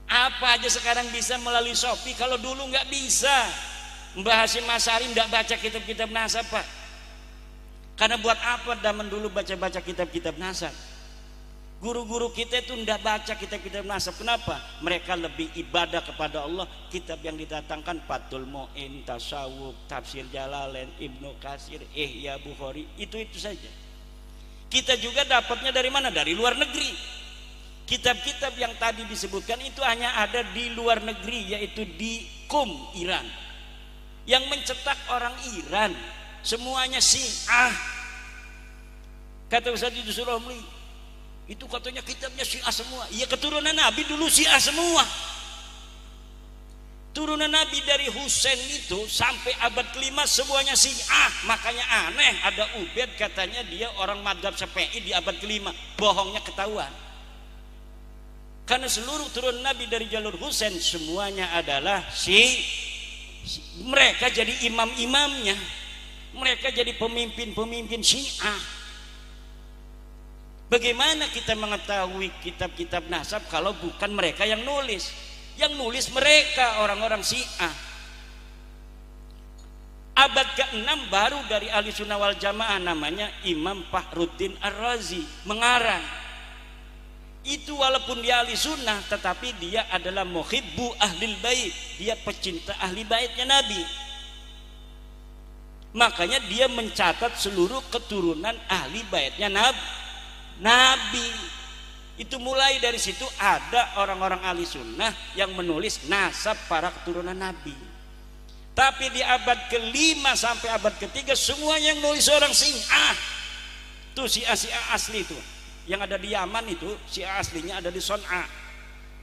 Apa aja sekarang bisa melalui Shopee, kalau dulu nggak bisa. Mbah Hasyim Asy'ari nggak baca kitab-kitab nasab Pak, karena buat apa zaman dulu baca-baca kitab-kitab nasab? Guru-guru kita itu nggak baca kitab-kitab nasab. Kenapa? Mereka lebih ibadah kepada Allah. Kitab yang didatangkan Fathul Mu'in, Tasawuf, Tafsir Jalalain, Ibnu Katsir, Ihya Bukhari, itu saja. Kita juga dapatnya dari mana? Dari luar negeri. Kitab-kitab yang tadi disebutkan itu hanya ada di luar negeri, yaitu di Qum, Iran. Yang mencetak orang Iran semuanya Syiah. Kata Ustaz Yusuf Romli, itu katanya kitabnya Syiah semua. Iya, keturunan Nabi dulu Syiah semua. Turunan Nabi dari Husain itu sampai abad ke-5 semuanya Syiah. Makanya aneh, ada Ubaid katanya dia orang madzhab Syafi'i di abad ke-5. Bohongnya ketahuan. Karena seluruh turunan Nabi dari jalur Husain semuanya adalah mereka jadi imam-imamnya, mereka jadi pemimpin-pemimpin Syiah. Bagaimana kita mengetahui kitab-kitab nasab kalau bukan mereka yang nulis? Yang nulis mereka orang-orang Syiah. Abad ke-6 baru dari Ahli Sunnah wal Jamaah, namanya Imam Fakhruddin Ar-Razi, mengarang. Itu walaupun dia ahli sunnah, tetapi dia adalah muhibbu ahlil bait, dia pecinta ahli baitnya Nabi. Makanya dia mencatat seluruh keturunan ahli baitnya Nabi. Itu mulai dari situ ada orang-orang ahli sunnah yang menulis nasab para keturunan Nabi. Tapi di abad ke-5 sampai abad ke-3 semua yang nulis orang Syiah. Tuh Syiah asli itu yang ada di Yaman, itu Syiah aslinya ada di Son'a.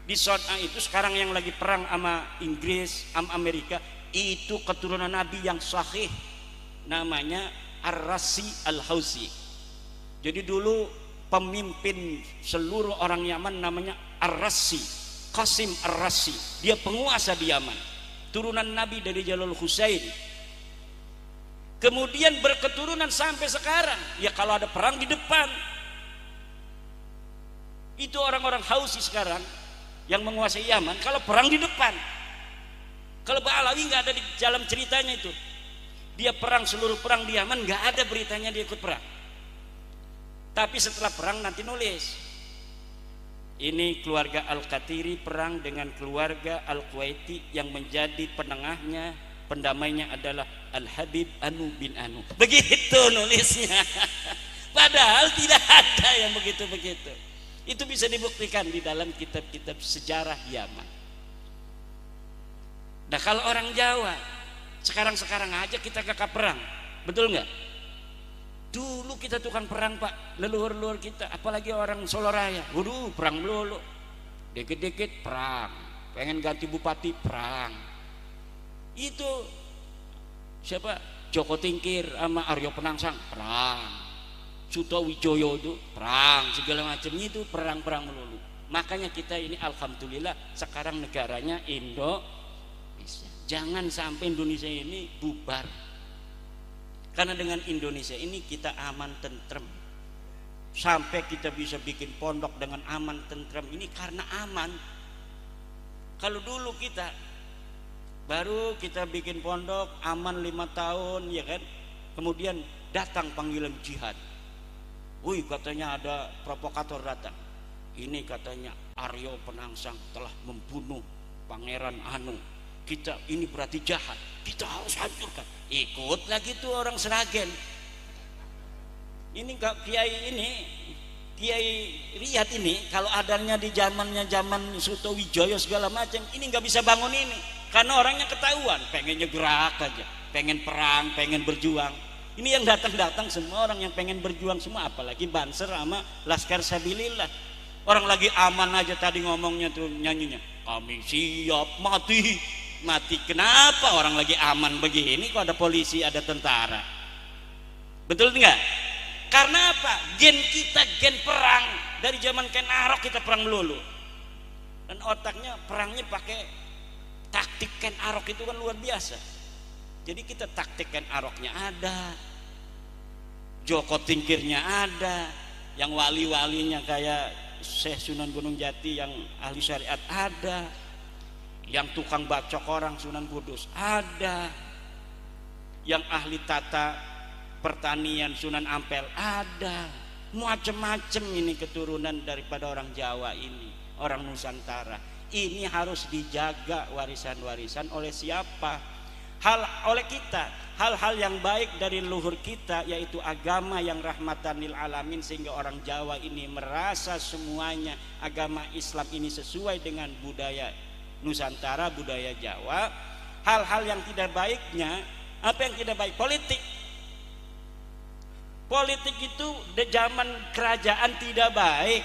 Di Son'a itu sekarang yang lagi perang sama Inggris, sama Amerika, itu keturunan Nabi yang sahih, namanya Ar-Rasi Al-Hausi. Jadi dulu pemimpin seluruh orang Yaman namanya Ar-Rasi, Qasim Ar-Rasi. Dia penguasa di Yaman, turunan Nabi dari jalur Husain. Kemudian berketurunan sampai sekarang. Ya kalau ada perang di depan. Itu orang-orang Hausi sekarang yang menguasai Yaman, kalau perang di depan. Kalau Ba'alawi nggak ada di dalam ceritanya itu. Dia perang, seluruh perang di Yaman nggak ada beritanya dia ikut perang. Tapi setelah perang nanti nulis. Ini keluarga Al-Qatiri perang dengan keluarga Al-Kuwaiti, yang menjadi penengahnya, pendamainya adalah Al-Habib Anu bin Anu. Begitu nulisnya. Padahal tidak ada yang begitu-begitu. Itu bisa dibuktikan di dalam kitab-kitab sejarah Yaman. Nah kalau orang Jawa sekarang aja kita gak perang, betul nggak? Dulu kita tukang perang Pak, leluhur-leluhur kita, apalagi orang Solo Raya. Waduh, perang melulu, dikit-dikit perang, pengen ganti bupati perang. Itu siapa? Joko Tingkir sama Aryo Penangsang perang. Suto Wijoyo itu perang, segala macam itu perang-perang melulu. Makanya kita ini alhamdulillah sekarang negaranya Indonesia. Jangan sampai Indonesia ini bubar. Karena dengan Indonesia ini kita aman tentrem. Sampai kita bisa bikin pondok dengan aman tentrem ini karena aman. Kalau dulu kita baru kita bikin pondok aman 5 tahun ya kan, kemudian datang panggilan jihad. Wih, katanya ada provokator datang. Ini katanya Aryo Penangsang telah membunuh Pangeran Anu. Kita ini berarti jahat, kita harus hancurkan. Ikut lagi tuh orang Seragen. Ini Kiai Riyad ini kalau adanya di zaman Suto Wijoyo segala macam, ini nggak bisa bangun ini karena orangnya ketahuan, pengen gerak aja, pengen perang, pengen berjuang. Ini yang datang semua orang yang pengen berjuang semua, apalagi Banser sama Laskar Sabilillah. Orang lagi aman aja tadi ngomongnya tuh nyanyinya, kami siap mati. Kenapa orang lagi aman begini kok ada polisi, ada tentara? Betul enggak? Karena apa? Gen kita gen perang. Dari zaman Ken Arok kita perang melulu. Dan otaknya perangnya pakai taktik Ken Arok itu kan luar biasa. Jadi kita taktik Ken Aroknya ada, Joko Tingkirnya ada, yang wali-walinya kayak Syekh Sunan Gunung Jati yang ahli syariat ada, yang tukang bacok orang Sunan Kudus ada, yang ahli tata pertanian Sunan Ampel ada, macam-macam ini keturunan daripada orang Jawa ini, orang Nusantara. Ini harus dijaga warisan-warisan oleh siapa? Oleh kita. Hal-hal yang baik dari leluhur kita, yaitu agama yang rahmatan lil alamin, sehingga orang Jawa ini merasa semuanya agama Islam ini sesuai dengan budaya Nusantara, budaya Jawa. Hal-hal yang tidak baiknya, apa yang tidak baik? Politik. Politik itu di zaman kerajaan tidak baik.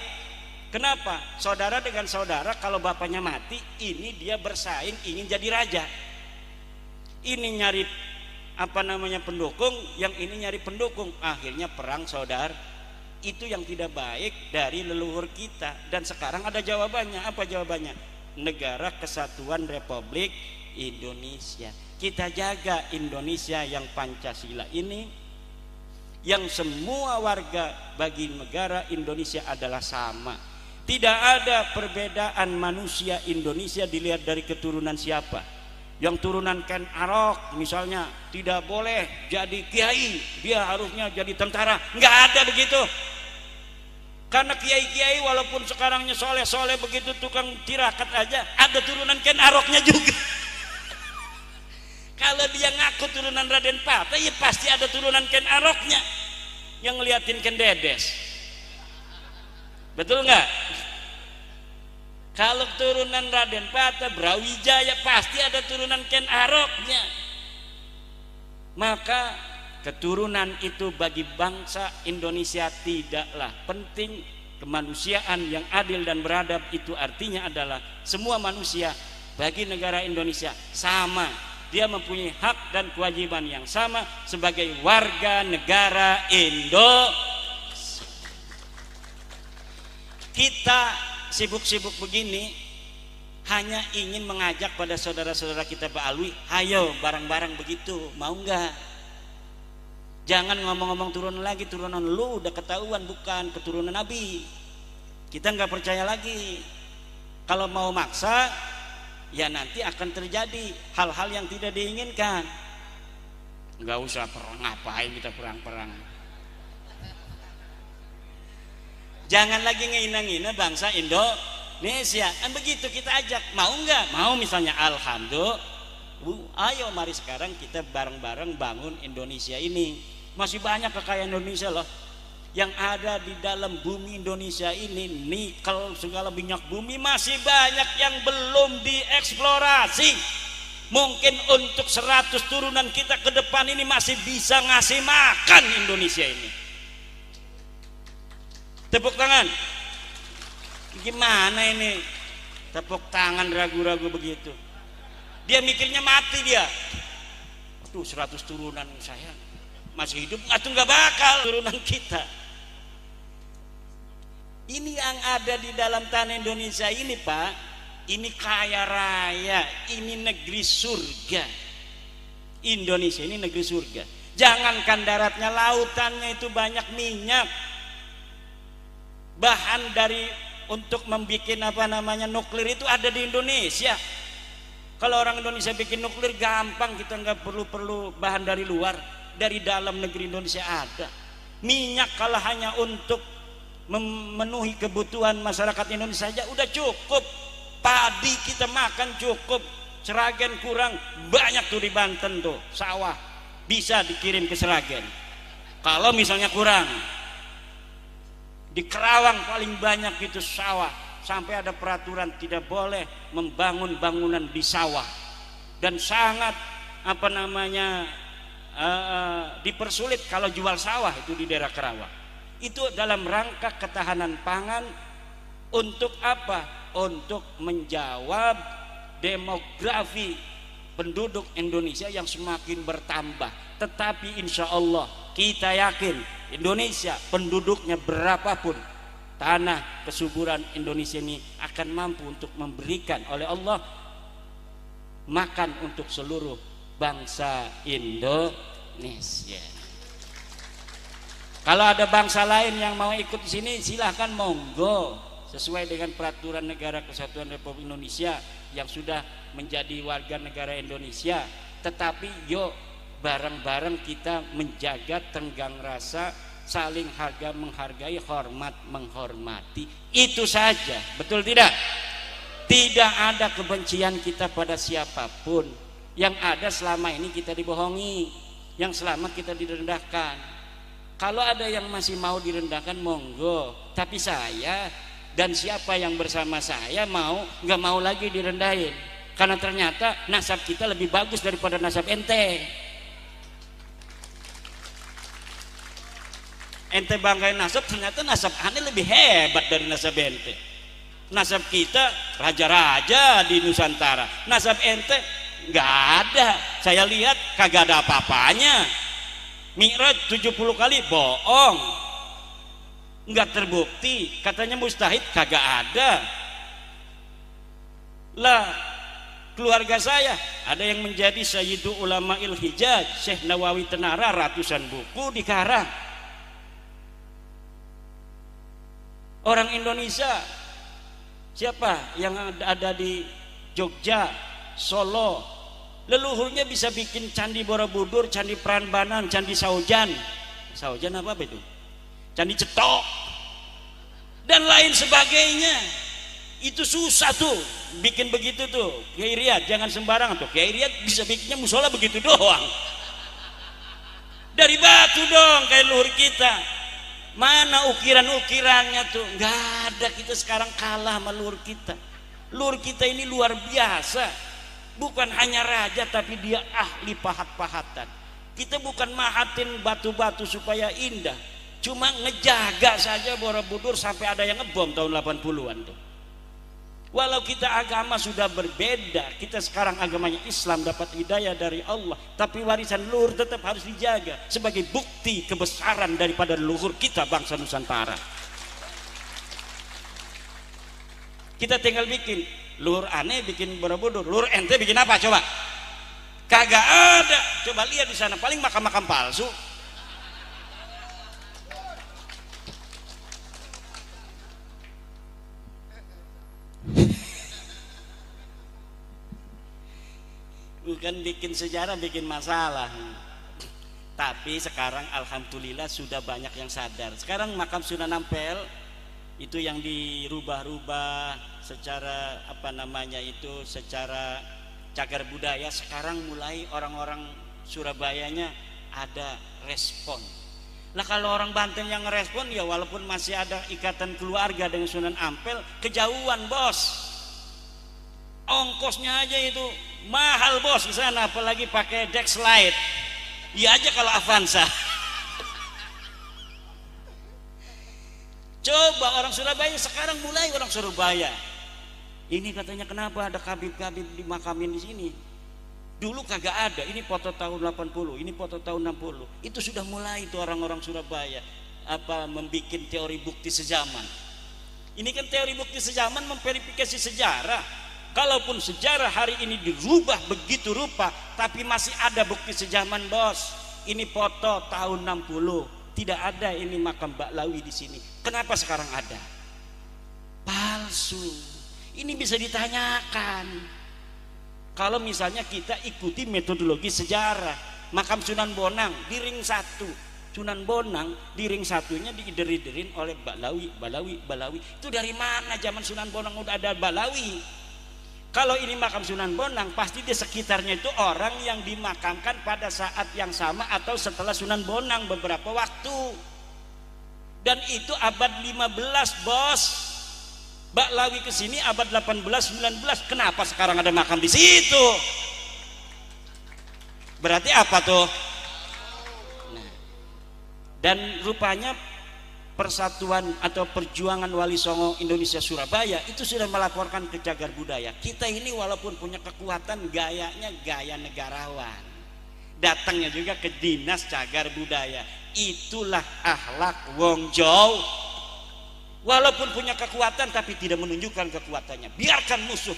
Kenapa? Saudara dengan saudara, kalau bapaknya mati, ini dia bersaing ingin jadi raja. Ini nyari pendukung, yang ini nyari pendukung, akhirnya perang saudara. Itu yang tidak baik dari leluhur kita. Dan sekarang ada jawabannya. Apa jawabannya? Negara Kesatuan Republik Indonesia. Kita jaga Indonesia yang Pancasila ini, yang semua warga bagi negara Indonesia adalah sama. Tidak ada perbedaan manusia Indonesia dilihat dari keturunan siapa. Yang turunan Ken Arok misalnya tidak boleh jadi kiai, dia harusnya jadi tentara. Nggak ada begitu. Karena kiai-kiai walaupun sekarangnya soleh-soleh begitu, tukang tirakat aja, ada turunan Ken Aroknya juga. Kalau dia ngaku turunan Raden Patah, ya pasti ada turunan Ken Aroknya yang ngeliatin Ken Dedes. Betul nggak? Kalau turunan Raden Patah, Brawijaya, pasti ada turunan Ken Aroknya. Maka keturunan itu bagi bangsa Indonesia tidaklah penting. Kemanusiaan yang adil dan beradab itu artinya adalah semua manusia bagi negara Indonesia sama. Dia mempunyai hak dan kewajiban yang sama sebagai warga negara Indonesia. Kita sibuk-sibuk begini hanya ingin mengajak pada saudara-saudara kita Pak Alwi, ayo bareng-bareng begitu, mau nggak? Jangan ngomong-ngomong turunan lagi, turunan lu udah ketahuan bukan keturunan Nabi. Kita nggak percaya lagi. Kalau mau maksa, ya nanti akan terjadi hal-hal yang tidak diinginkan. Nggak usah perang, ngapain kita perang-perang? Jangan lagi ngehina-ngina bangsa Indonesia. Kan begitu kita ajak, mau nggak? Mau misalnya, alhamdulillah. Ayo mari sekarang kita bareng-bareng bangun Indonesia ini. Masih banyak kekayaan Indonesia loh. Yang ada di dalam bumi Indonesia ini, nikel, segala minyak bumi masih banyak yang belum dieksplorasi. Mungkin untuk 100 turunan kita ke depan ini masih bisa ngasih makan Indonesia ini. Tepuk tangan. Gimana ini? Tepuk tangan ragu-ragu begitu. Dia mikirnya mati dia. Aduh, 100 turunan saya masih hidup, nggak bakal turunan kita. Ini yang ada di dalam tanah Indonesia ini, Pak. Ini kaya raya, ini negeri surga. Indonesia ini negeri surga. Jangankan daratnya, lautannya itu banyak minyak. Bahan dari untuk membuat nuklir itu ada di Indonesia. Kalau orang Indonesia bikin nuklir gampang, kita nggak perlu bahan dari luar, dari dalam negeri Indonesia ada. Minyak kalau hanya untuk memenuhi kebutuhan masyarakat Indonesia saja udah cukup. Padi kita makan cukup, Seragen kurang, banyak tuh di Banten tuh sawah bisa dikirim ke Seragen. Kalau misalnya kurang, di Kerawang paling banyak itu sawah, sampai ada peraturan tidak boleh membangun bangunan di sawah, dan sangat dipersulit kalau jual sawah itu di daerah Kerawang. Itu dalam rangka ketahanan pangan. Untuk apa? Untuk menjawab demografi penduduk Indonesia yang semakin bertambah. Tetapi insya Allah kita yakin Indonesia penduduknya berapapun, tanah kesuburan Indonesia ini akan mampu untuk memberikan oleh Allah makan untuk seluruh bangsa Indonesia. Kalau ada bangsa lain yang mau ikut di sini, silahkan, monggo, sesuai dengan peraturan Negara Kesatuan Republik Indonesia yang sudah menjadi warga negara Indonesia. Tetapi yuk bareng-bareng kita menjaga tenggang rasa, saling harga menghargai, hormat menghormati. Itu saja, betul tidak? Tidak ada kebencian kita pada siapapun. Yang ada selama ini kita dibohongi, yang selama kita direndahkan. Kalau ada yang masih mau direndahkan, monggo. Tapi saya dan siapa yang bersama saya nggak mau lagi direndahin, karena ternyata nasab kita lebih bagus daripada nasab ente. Ente banggain nasab, ternyata nasab aneh lebih hebat dari nasab ente. Nasab kita raja-raja di Nusantara, nasab ente nggak ada. Saya lihat kagak ada apa-apanya. Mi'raj 70 kali bohong, nggak terbukti. Katanya mustahid, kagak ada. Lah keluarga saya ada yang menjadi Sayyidu Ulama'il Hijaz, Syekh Nawawi Tenara, ratusan buku dikarang. Orang Indonesia siapa yang ada di Jogja, Solo, leluhurnya bisa bikin Candi Borobudur, Candi Prambanan, Candi Saujan. Saujan apa itu? Candi Cetok dan lain sebagainya. Itu susah tuh bikin begitu tuh. Kiai Riyad jangan sembarangan tuh. Kiai Riyad bisa bikinnya musola begitu doang. Dari batu dong kayak leluhur kita. Mana ukiran-ukirannya tuh? Nggak ada. Kita sekarang kalah sama leluhur kita. Leluhur kita ini luar biasa. Bukan hanya raja, tapi dia ahli pahat-pahatan. Kita bukan mahatin batu-batu supaya indah, cuma ngejaga saja Borobudur sampai ada yang ngebom tahun 80-an tuh. Walau kita agama sudah berbeda, kita sekarang agamanya Islam, dapat hidayah dari Allah, tapi warisan leluhur tetap harus dijaga sebagai bukti kebesaran daripada leluhur kita, bangsa Nusantara. Kita tinggal bikin luhur aneh, bikin Borobudur. Luhur ente bikin apa coba? Kagak ada. Coba lihat di sana, paling makam-makam palsu. Bukan bikin sejarah, bikin masalah. Tapi sekarang alhamdulillah sudah banyak yang sadar. Sekarang makam Sunan Ampel itu yang dirubah-rubah secara secara cagar budaya. Sekarang mulai orang-orang Surabayanya ada respon. Nah kalau orang Banten yang ngerespon, ya walaupun masih ada ikatan keluarga dengan Sunan Ampel, kejauhan bos. Ongkosnya aja itu mahal bos di sana, apalagi pakai Dexlite. Iya aja kalau Avanza. Coba orang Surabaya sekarang mulai orang Surabaya. Ini katanya kenapa ada kabib-kabib dimakamin di sini? Dulu kagak ada. Ini foto tahun 80, ini foto tahun 60. Itu sudah mulai itu orang-orang Surabaya membikin teori bukti sejaman. Ini kan teori bukti sejaman memverifikasi sejarah. Kalaupun sejarah hari ini dirubah begitu rupa, tapi masih ada bukti sejaman bos. Ini foto tahun 60. Tidak ada ini makam Baklawi di sini. Kenapa sekarang ada? Palsu. Ini bisa ditanyakan. Kalau misalnya kita ikuti metodologi sejarah, makam Sunan Bonang di ring 1, Sunan Bonang di ring 1-nya diider-iderin oleh Balawi. Itu dari mana zaman Sunan Bonang udah ada Balawi? Kalau ini makam Sunan Bonang, pasti di sekitarnya itu orang yang dimakamkan pada saat yang sama atau setelah Sunan Bonang beberapa waktu. Dan itu abad 15 bos. Baklawi ke sini abad 18, 19. Kenapa sekarang ada makam di situ? Berarti apa tuh? Nah, dan rupanya Persatuan atau Perjuangan Wali Songo Indonesia Surabaya itu sudah melaporkan ke cagar budaya. Kita ini walaupun punya kekuatan, gayanya gaya negarawan. datangnya juga ke Dinas Cagar Budaya. Itulah akhlak wong Jawa. Walaupun punya kekuatan tapi tidak menunjukkan kekuatannya. Biarkan musuh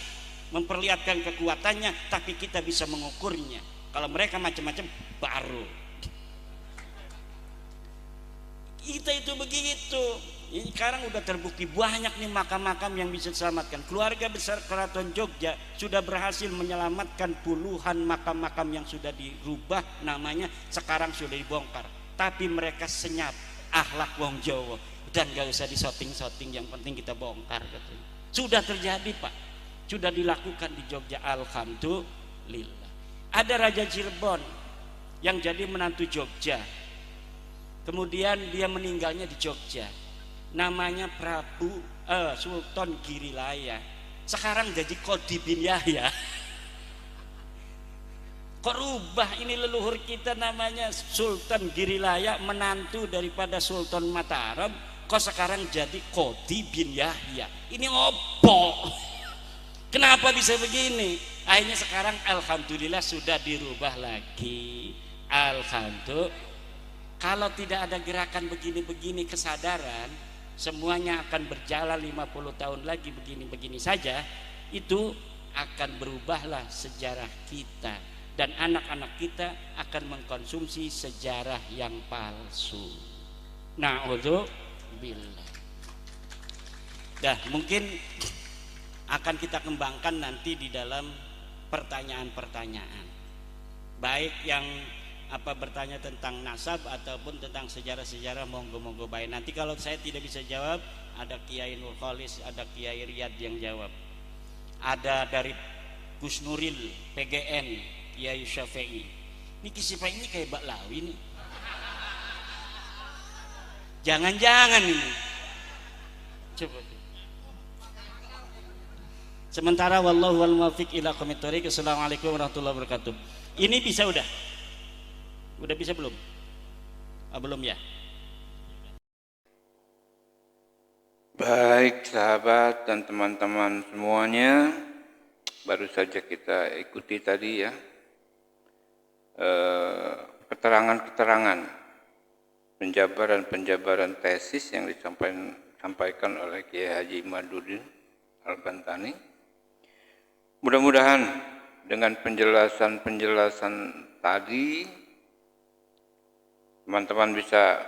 memperlihatkan kekuatannya, tapi kita bisa mengukurnya. Kalau mereka macam-macam baru kita itu begitu. Ini sekarang udah terbukti banyak nih makam-makam yang bisa diselamatkan. Keluarga besar Keraton Jogja sudah berhasil menyelamatkan puluhan makam-makam yang sudah dirubah namanya, sekarang sudah dibongkar. Tapi mereka senyap akhlak wong Jawa dan gak usah disoting-soting, yang penting kita bongkar katanya. Sudah terjadi Pak, sudah dilakukan di Jogja, alhamdulillah. Ada Raja Cirebon yang jadi menantu Jogja, kemudian dia meninggalnya di Jogja, namanya Sultan Girilaya, sekarang jadi Qodi bin Yahya. Kok rubah ini leluhur kita namanya Sultan Girilaya, menantu daripada Sultan Mataram, kok sekarang jadi Qodi bin Yahya. Ini opo? Kenapa bisa begini? Akhirnya sekarang alhamdulillah sudah dirubah lagi. Alhamdulillah. Kalau tidak ada gerakan begini-begini kesadaran, semuanya akan berjalan 50 tahun lagi begini-begini saja, itu akan berubahlah sejarah kita, dan anak-anak kita akan mengkonsumsi sejarah yang palsu. Na'udzubillah. Dah, mungkin akan kita kembangkan nanti di dalam pertanyaan-pertanyaan, baik yang bertanya tentang nasab ataupun tentang sejarah-sejarah, monggo-monggo baik. Nanti kalau saya tidak bisa jawab, ada Kiai Nur Khalis, ada Kiai Riyad yang jawab, ada dari Gus Nuril PGN, Kiai Syafi'i. Ini kisah ini kayak Bak Lawi nih, jangan-jangan ini. Coba. Sementara wallahu wal muwaffiq ila aqwamit thoriq. Assalamualaikum warahmatullahi wabarakatuh. Ini bisa udah bisa belum? Belum ya? Baik sahabat dan teman-teman semuanya, baru saja kita ikuti tadi ya keterangan-keterangan penjabaran tesis yang disampaikan oleh Kiai Haji Imaduddin Al-Bantani. Mudah-mudahan dengan penjelasan-penjelasan tadi teman-teman bisa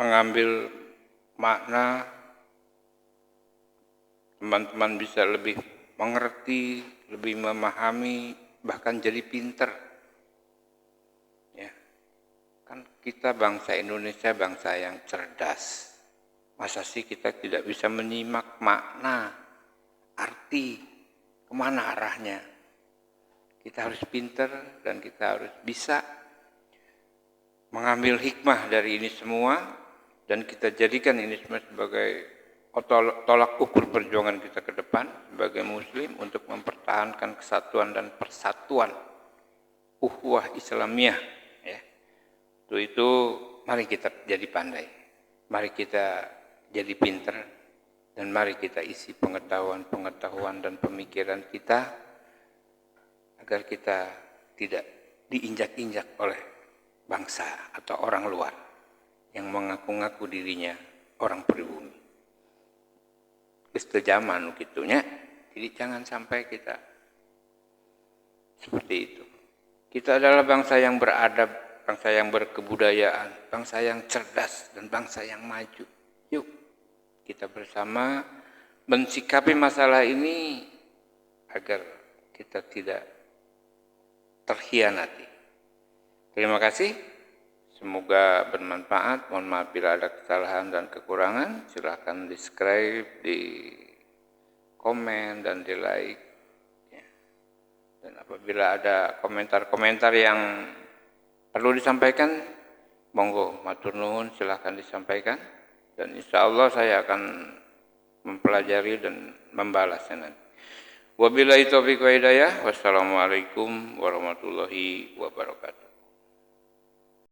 mengambil makna, teman-teman bisa lebih mengerti, lebih memahami, bahkan jadi pinter. Ya. Kan kita bangsa Indonesia bangsa yang cerdas. Masa sih kita tidak bisa menyimak makna, arti, kemana arahnya? Kita harus pinter dan kita harus bisa mengambil hikmah dari ini semua, dan kita jadikan ini semua sebagai tolak ukur perjuangan kita ke depan sebagai muslim untuk mempertahankan kesatuan dan persatuan ukhuwah Islamiyah ya. Itu mari kita jadi pandai, mari kita jadi pinter, dan mari kita isi pengetahuan dan pemikiran kita agar kita tidak diinjak-injak oleh bangsa atau orang luar yang mengaku-ngaku dirinya orang pribumi. Zaman gitunya. Jadi jangan sampai kita seperti itu. Kita adalah bangsa yang beradab, bangsa yang berkebudayaan, bangsa yang cerdas, dan bangsa yang maju. Yuk kita bersama mensikapi masalah ini agar kita tidak terkhianati. Terima kasih, semoga bermanfaat. Mohon maaf bila ada kesalahan dan kekurangan. Silakan di subscribe, di komen, dan di like. Dan apabila ada komentar-komentar yang perlu disampaikan, monggo matur nuwun, silakan disampaikan. Dan insya Allah saya akan mempelajari dan membalasnya nanti. Wabillahi taufiq wa hidayah. Wassalamualaikum warahmatullahi wabarakatuh.